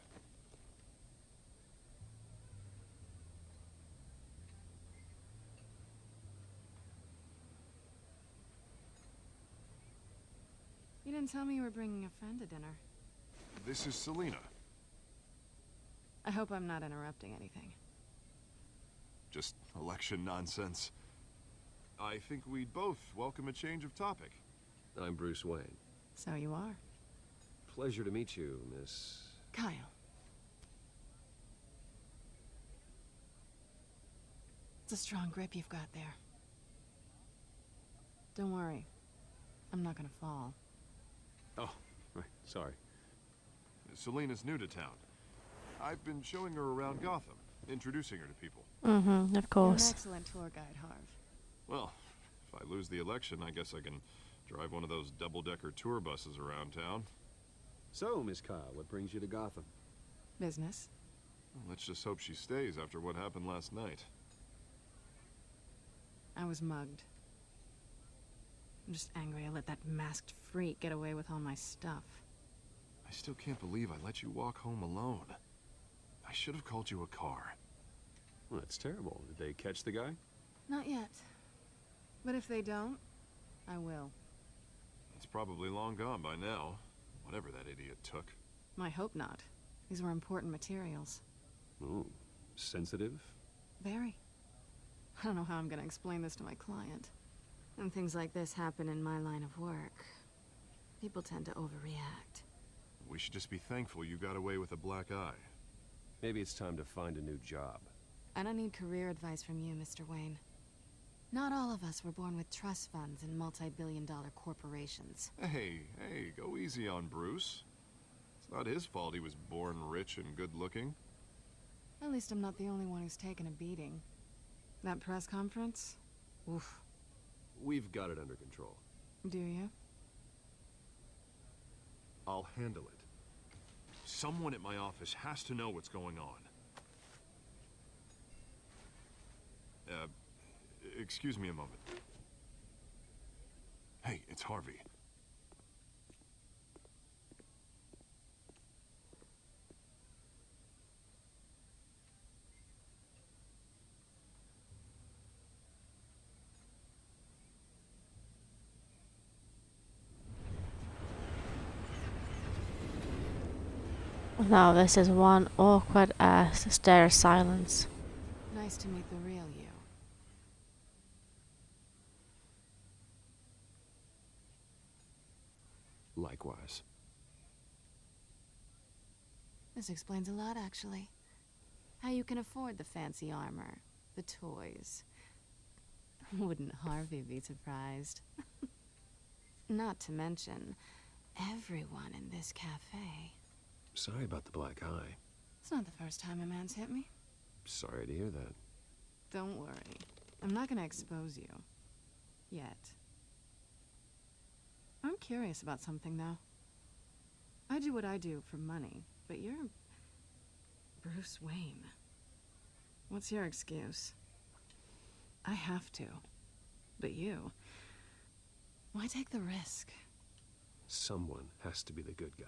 You didn't tell me you were bringing a friend to dinner. This is Selena. I hope I'm not interrupting anything. Just election nonsense. I think we'd both welcome a change of topic. I'm Bruce Wayne. So you are. Pleasure to meet you, Miss... Kyle. It's a strong grip you've got there. Don't worry. I'm not gonna fall. Oh, right. Sorry. Selena's new to town. I've been showing her around Gotham, introducing her to people. Mm-hmm, of You're an course. excellent tour guide, Harv. Well, if I lose the election, I guess I can drive one of those double-decker tour buses around town. So, Miss Kyle, what brings you to Gotham? Business. Well, let's just hope she stays after what happened last night. I was mugged. I'm just angry I let that masked freak get away with all my stuff. I still can't believe I let you walk home alone. I should have called you a car. Well, that's terrible. Did they catch the guy? Not yet. But if they don't, I will. It's probably long gone by now, whatever that idiot took. I hope not. These were important materials. Ooh, sensitive? Very. I don't know how I'm gonna explain this to my client. When things like this happen in my line of work, people tend to overreact. We should just be thankful you got away with a black eye. Maybe it's time to find a new job. I don't need career advice from you, Mr. Wayne. Not all of us were born with trust funds and multi-billion-dollar corporations. Hey, go easy on Bruce. It's not his fault he was born rich and good-looking. At least I'm not the only one who's taken a beating. That press conference? Oof. We've got it under control. Do you? I'll handle it. Someone at my office has to know what's going on. Excuse me a moment. Hey, it's Harvey. Now this is one awkward ass stare of silence. Nice to meet the real you. Likewise. This explains a lot, actually. How you can afford the fancy armor, the toys. Wouldn't Harvey be surprised? Not to mention, everyone in this cafe. Sorry about the black eye. It's not the first time a man's hit me. Sorry to hear that. Don't worry. I'm not gonna expose you. Yet. I'm curious about something, though. I do what I do for money, but you're Bruce Wayne. What's your excuse? I have to. But you... why take the risk? Someone has to be the good guy.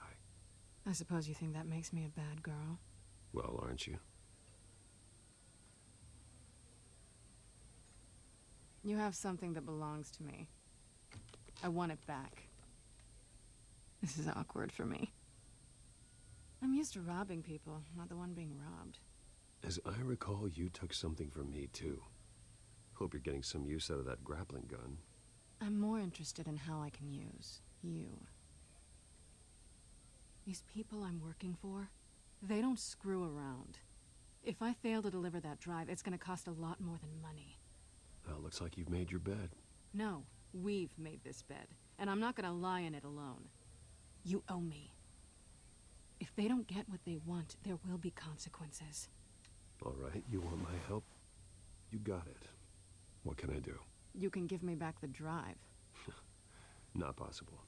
I suppose you think that makes me a bad girl? Well, aren't you? You have something that belongs to me. I want it back. This is awkward for me. I'm used to robbing people, not the one being robbed. As I recall, you took something from me, too. Hope you're getting some use out of that grappling gun. I'm more interested in how I can use you. These people I'm working for, they don't screw around. If I fail to deliver that drive, it's gonna cost a lot more than money. Well, looks like you've made your bed. No, we've made this bed, and I'm not gonna lie in it alone. You owe me. If they don't get what they want, there will be consequences. All right, you want my help? You got it. What can I do? You can give me back the drive. Not possible.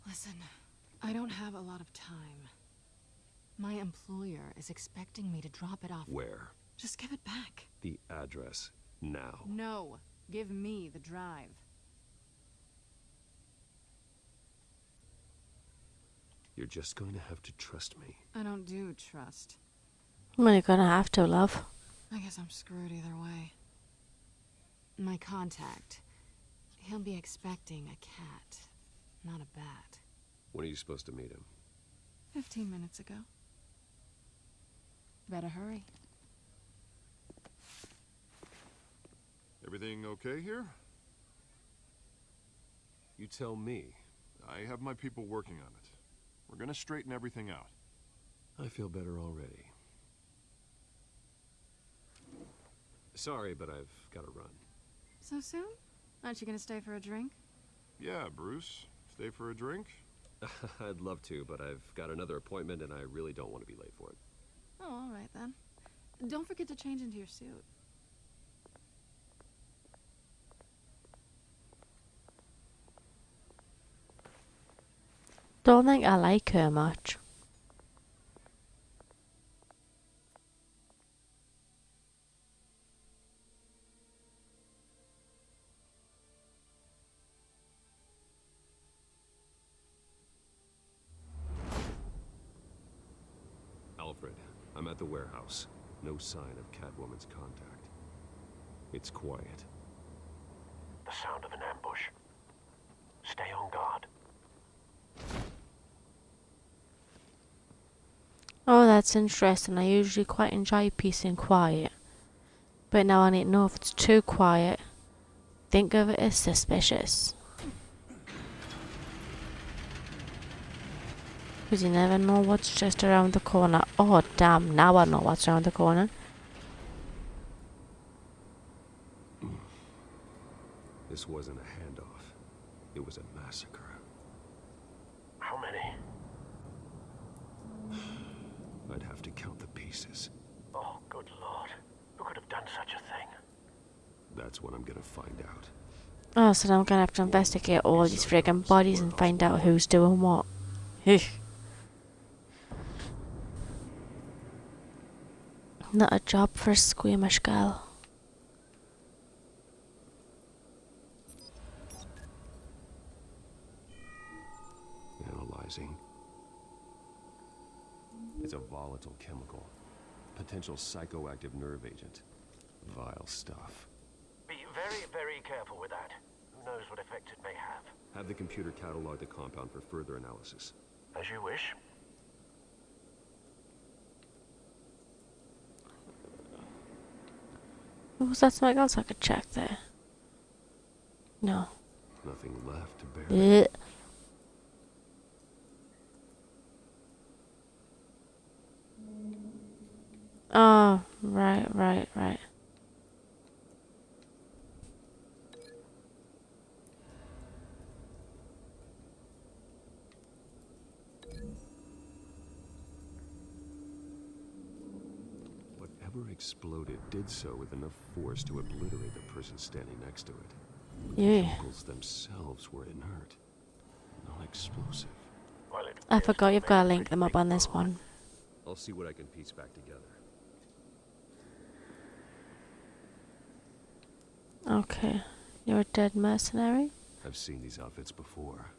Listen, I don't have a lot of time. My employer is expecting me to drop it off. Where? Just give it back. The address, now. No, give me the drive. You're just going to have to trust me. I don't do trust. Well, you're gonna have to, love. I guess I'm screwed either way. My contact, he'll be expecting a cat, not a bat. When are you supposed to meet him? 15 minutes ago. Better hurry. Everything okay here? You tell me. I have my people working on it. We're gonna straighten everything out. I feel better already. sorry, but I've got to run. So soon? Aren't you gonna stay for a drink? Yeah, Bruce. Stay for a drink? I'd love to, but I've got another appointment and I really don't want to be late for it. Oh, all right then. Don't forget to change into your suit. Don't think I like her much. Alfred, I'm at the warehouse. No sign of Catwoman's contact. It's quiet. The sound of an ambush. Stay on guard. Oh, that's interesting. I usually quite enjoy peace and quiet. But now I need to know if it's too quiet. Think of it as suspicious. Because you never know what's just around the corner. Oh, damn. Now I know what's around the corner. This wasn't a handoff. It was a massacre. How many? I'd have to count the pieces. Oh, good lord. Who could have done such a thing? That's what I'm gonna find out. Oh, so now I'm gonna have to investigate all these friggin' bodies and find out who's doing what. Not a job for a squeamish girl. Analyzing. It's a volatile chemical. Potential psychoactive nerve agent. Vile stuff. Be very, very careful with that. Who knows what effect it may have. Have the computer catalog the compound for further analysis. As you wish. Was that something else I could check there? No. Nothing left to bear. Blech. Oh, right. Whatever exploded did so with enough force to obliterate the person standing next to it. Yeah. The chemicals themselves were inert, non-explosive. I forgot you've got to link them up on this one. I'll see what I can piece back together. Okay. You're a dead mercenary? I've seen these outfits before.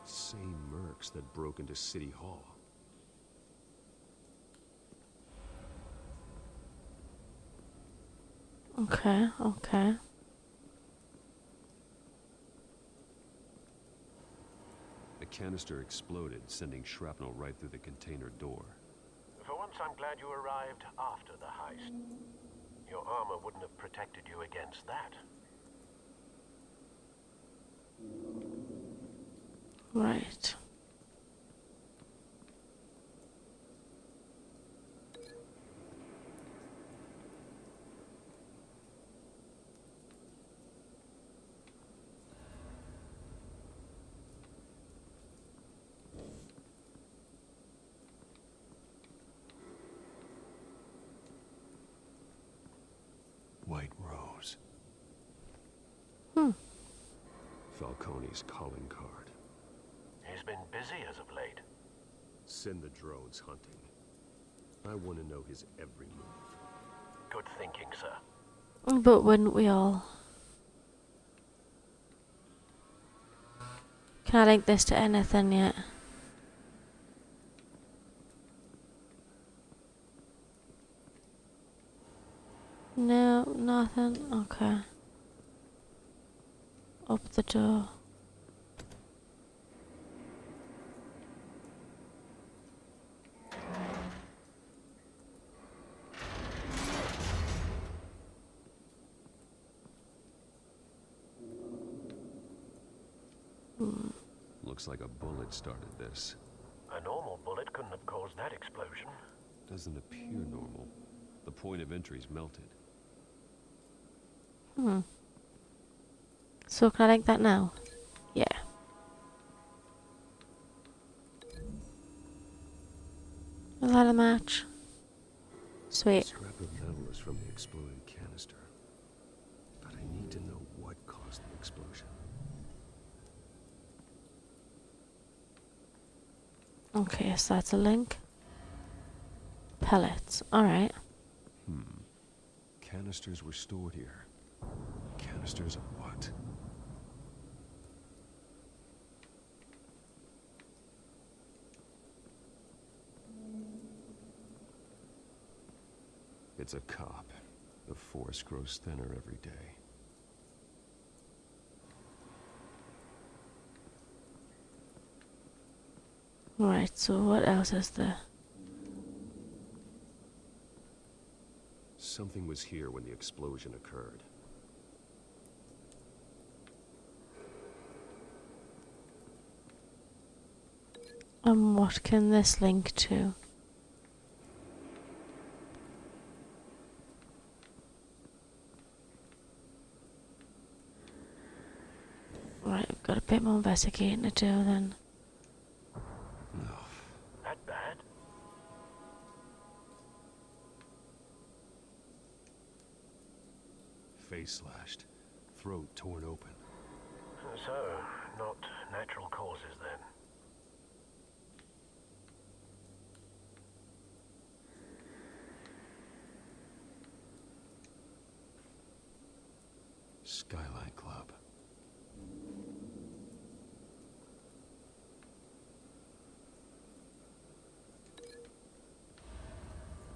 Same mercs that broke into City Hall. Okay. The canister exploded, sending shrapnel right through the container door. For once, I'm glad you arrived after the heist. Your armor wouldn't have protected you against that. Right. White Rose. Falcone's calling card. He's been busy as of late. Send the drones hunting. I want to know his every move. Good thinking, sir. But wouldn't we all? Can I link this to anything yet? No, nothing. Okay. Up the door. Looks like a bullet started this. A normal bullet couldn't have caused that explosion. Doesn't appear normal. The point of entry's melted. So can I link that now? Yeah. Is that a match? Sweet. Scrap of metal is from the exploded canister. But I need to know what caused the explosion. Okay, so that's a link. Pellets. Alright. Canisters were stored here. Canisters of what? It's a cop. The force grows thinner every day. Right, so what else is there? Something was here when the explosion occurred. And what can this link to? Right, we've got a bit more investigating to do then. That bad? Face slashed. Throat torn open. So, not natural causes then. Skyline Club.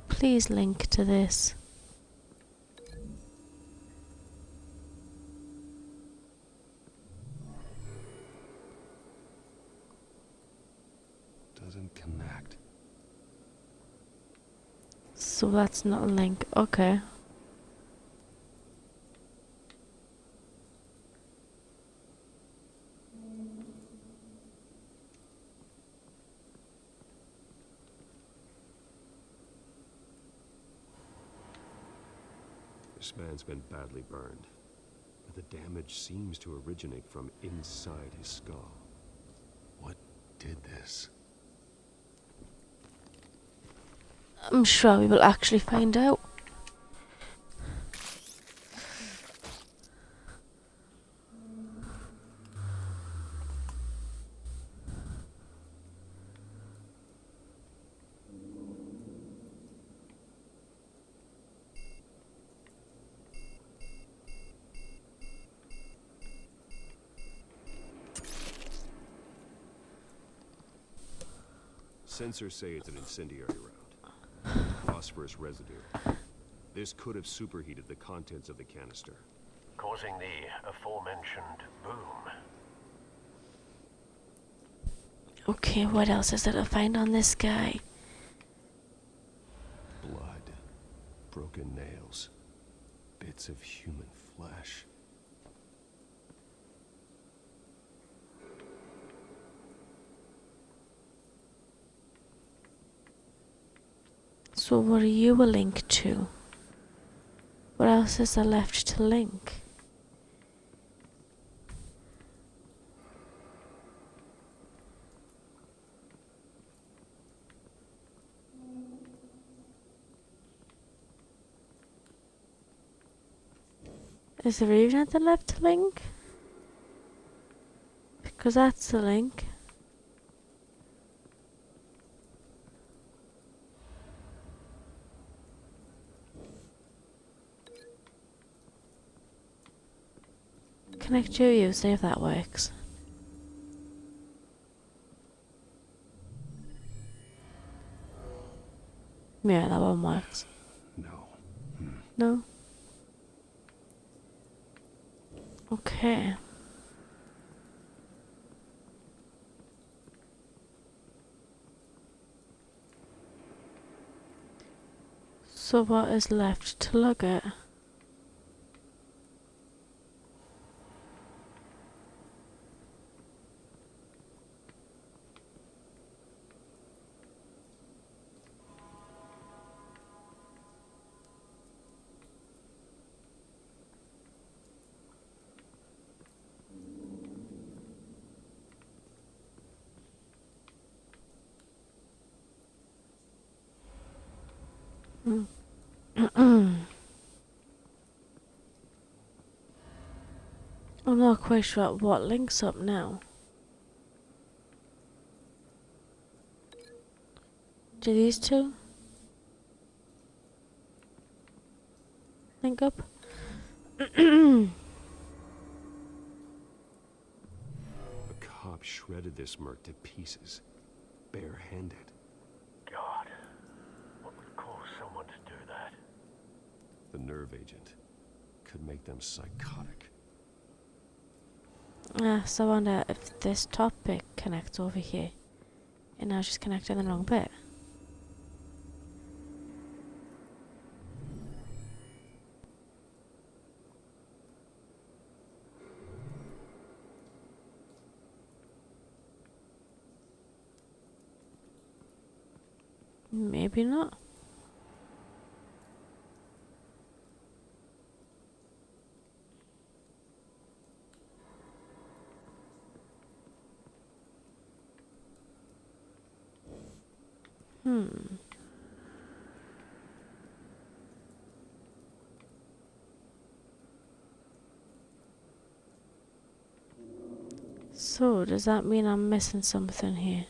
Please link to this. Doesn't connect. So that's not a link. Okay. This man's been badly burned, but the damage seems to originate from inside his skull. What did this? I'm sure we will actually find out. Sensors say it's an incendiary round. Phosphorus residue. This could have superheated the contents of the canister, Causing the aforementioned boom. Okay, what else is there to find on this guy? blood, broken nails, bits of human flesh. So what are you a link to? What else is there left to link? Is there even anything left to link? Because that's the link. Connect to you, see if that works. Yeah, that one works. No? Okay. So what is left to look at? I'm not quite sure what links up now. Do these two link up? A cop shredded this merc to pieces, bare-handed. God, what would cause someone to do that? The nerve agent could make them psychotic. So I wonder if this top bit connects over here. And I was just connecting the wrong bit. Maybe not. So, does that mean I'm missing something here?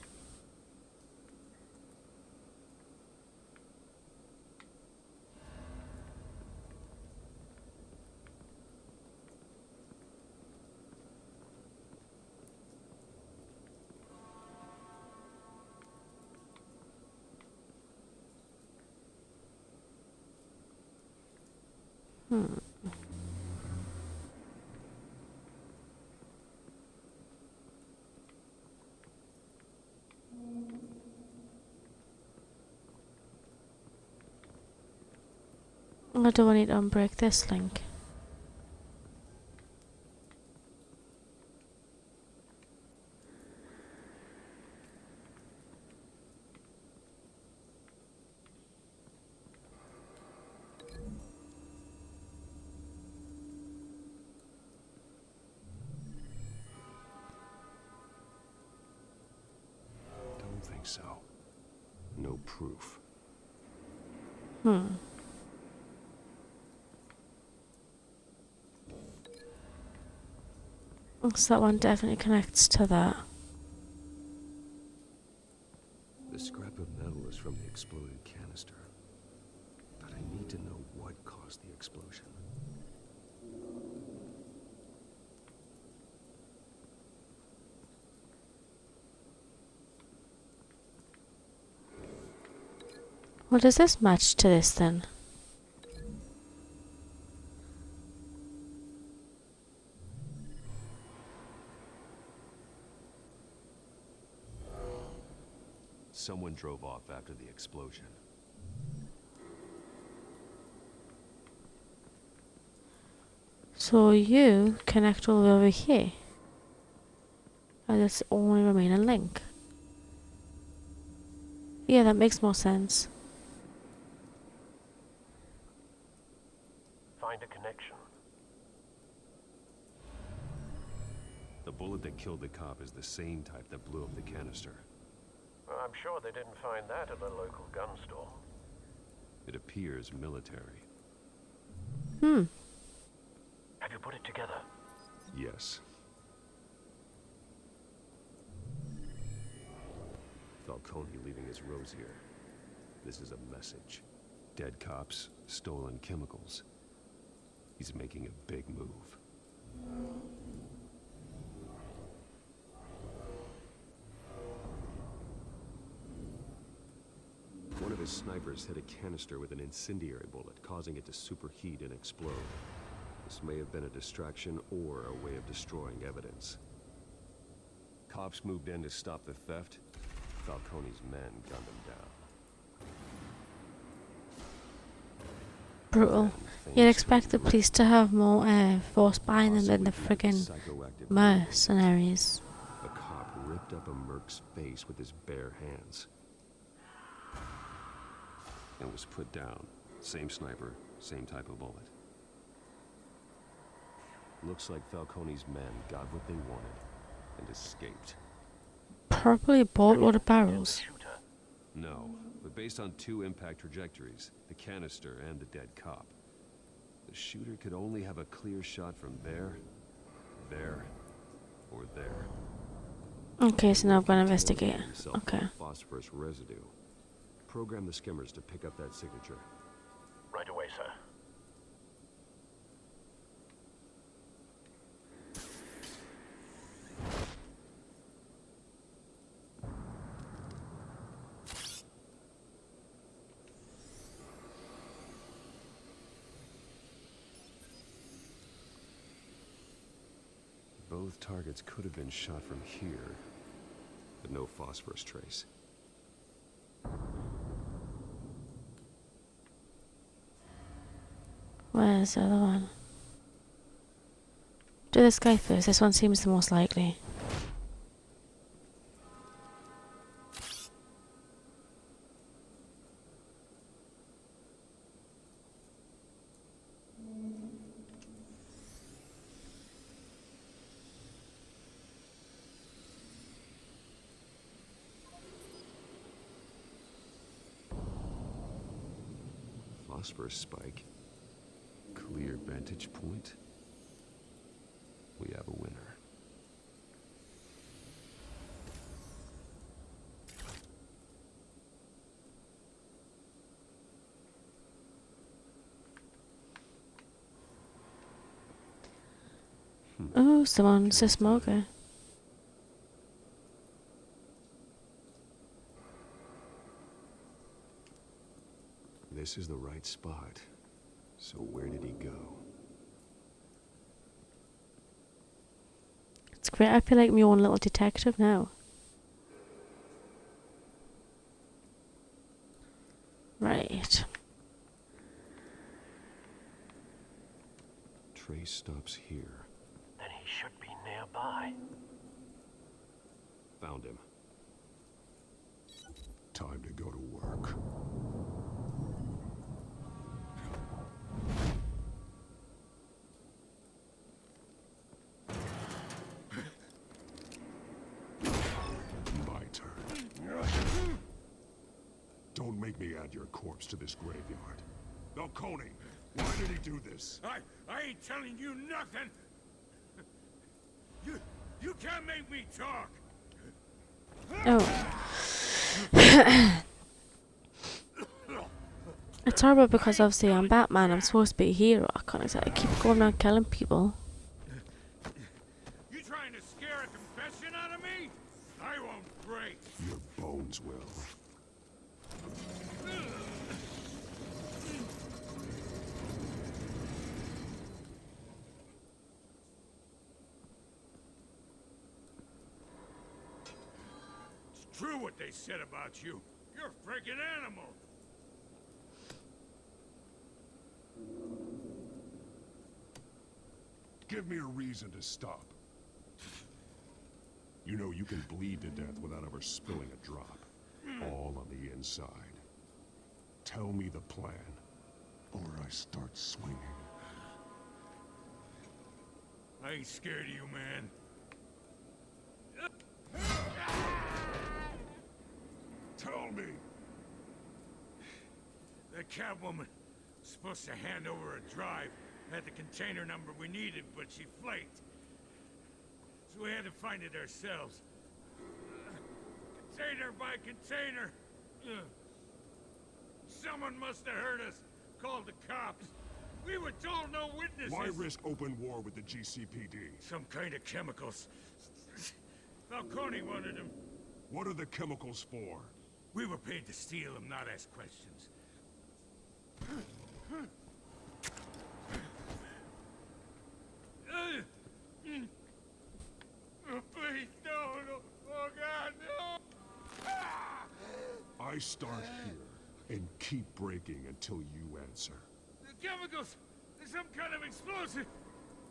Or do I need to unbreak this link? Don't think so. No proof. So that one definitely connects to that. The scrap of metal is from the exploded canister. But I need to know what caused the explosion. Well, does this match to this then? Someone drove off after the explosion. So you connect all the way over here. And that's the only remaining link. Yeah, that makes more sense. Find a connection. The bullet that killed the cop is the same type that blew up the canister. Well, I'm sure they didn't find that at the local gun store. It appears military. Have you put it together? Yes. Falcone leaving his rose here. This is a message. Dead cops, stolen chemicals. He's making a big move. One of his snipers hit a canister with an incendiary bullet, causing it to superheat and explode. This may have been a distraction or a way of destroying evidence. Cops moved in to stop the theft. Falcone's men gunned him down. Brutal. You'd expect the police to have more force behind them than the friggin' mercenaries. A cop ripped up a merc's face with his bare hands. And was put down. Same sniper, same type of bullet. Looks like Falcone's men got what they wanted and escaped. Probably a boatload of barrels. No, but based on 2 impact trajectories, the canister and the dead cop. The shooter could only have a clear shot from there, or there. Okay, so now I'm gonna investigate. Okay. Phosphorus residue. Program the skimmers to pick up that signature. Right away, sir. Both targets could have been shot from here, but no phosphorus trace. Where's the other one? Do this guy first. This one seems the most likely. Phosphorus spike. Clear vantage point. We have a winner. Oh, someone's a smoker. This is the right spot. So where did he go? It's great. I feel like my own little detective now. Right. Trace stops here. Then he should be nearby. Found him. Time to go to work. My turn. Don't make me add your corpse to this graveyard. Falcone, why did he do this? I ain't telling you nothing. You can't make me talk. Oh. It's horrible because obviously I'm Batman. I'm supposed to be a hero. I can't exactly keep going around killing people. You trying to scare a confession out of me? I won't break. Your bones will. It's true what they said about you. You're a freaking animal. Give me a reason to stop. You know you can bleed to death without ever spilling a drop. All on the inside. Tell me the plan, or I start swinging. I ain't scared of you, man. Tell me. That Catwoman was supposed to hand over a drive. Had the container number we needed, but she flaked. So we had to find it ourselves. Container by container. Someone must have heard us. Called the cops. We were told no witnesses. Why risk open war with the GCPD? Some kind of chemicals. Falcone wanted them. What are the chemicals for? We were paid to steal them, not ask questions. Oh, please, no. Oh, God, no. I start here and keep breaking until you answer. The chemicals! There's some kind of explosive!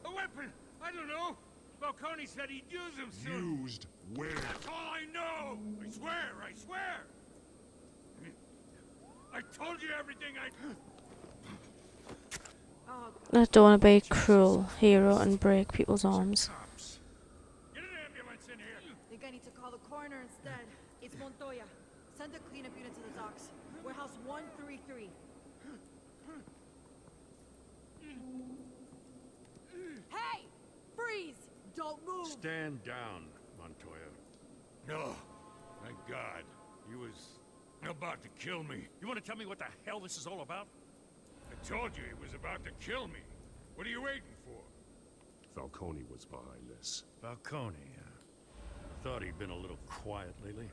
A weapon! I don't know! Falcone said he'd use them soon. Used where? That's all I know! I swear! I told you everything I don't want to be a cruel hero and break people's arms. Get an ambulance in here! Think I need to call the coroner instead. It's Montoya. Send a cleanup unit to the docks. Warehouse 133. Hey! Freeze! Don't move! Stand down, Montoya. No. Thank God. He was about to kill me. You want to tell me what the hell this is all about? I told you he was about to kill me. What are you waiting for? Falcone was behind this. Falcone, I thought he'd been a little quiet lately.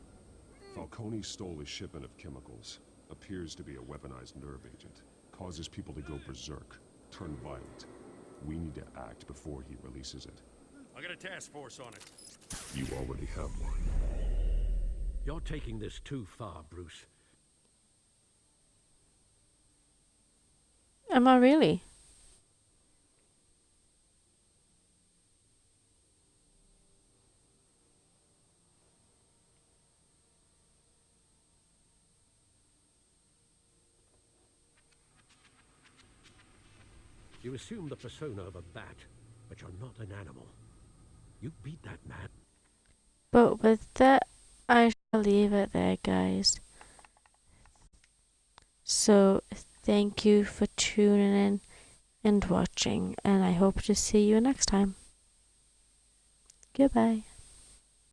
Falcone stole a shipment of chemicals. Appears to be a weaponized nerve agent. Causes people to go berserk, turn violent. We need to act before he releases it. I got a task force on it. You already have one. You're taking this too far, Bruce. Am I really? You assume the persona of a bat, but you're not an animal. You beat that man. But with that, I shall leave it there, guys. So, thank you for tuning in and watching, and I hope to see you next time. Goodbye.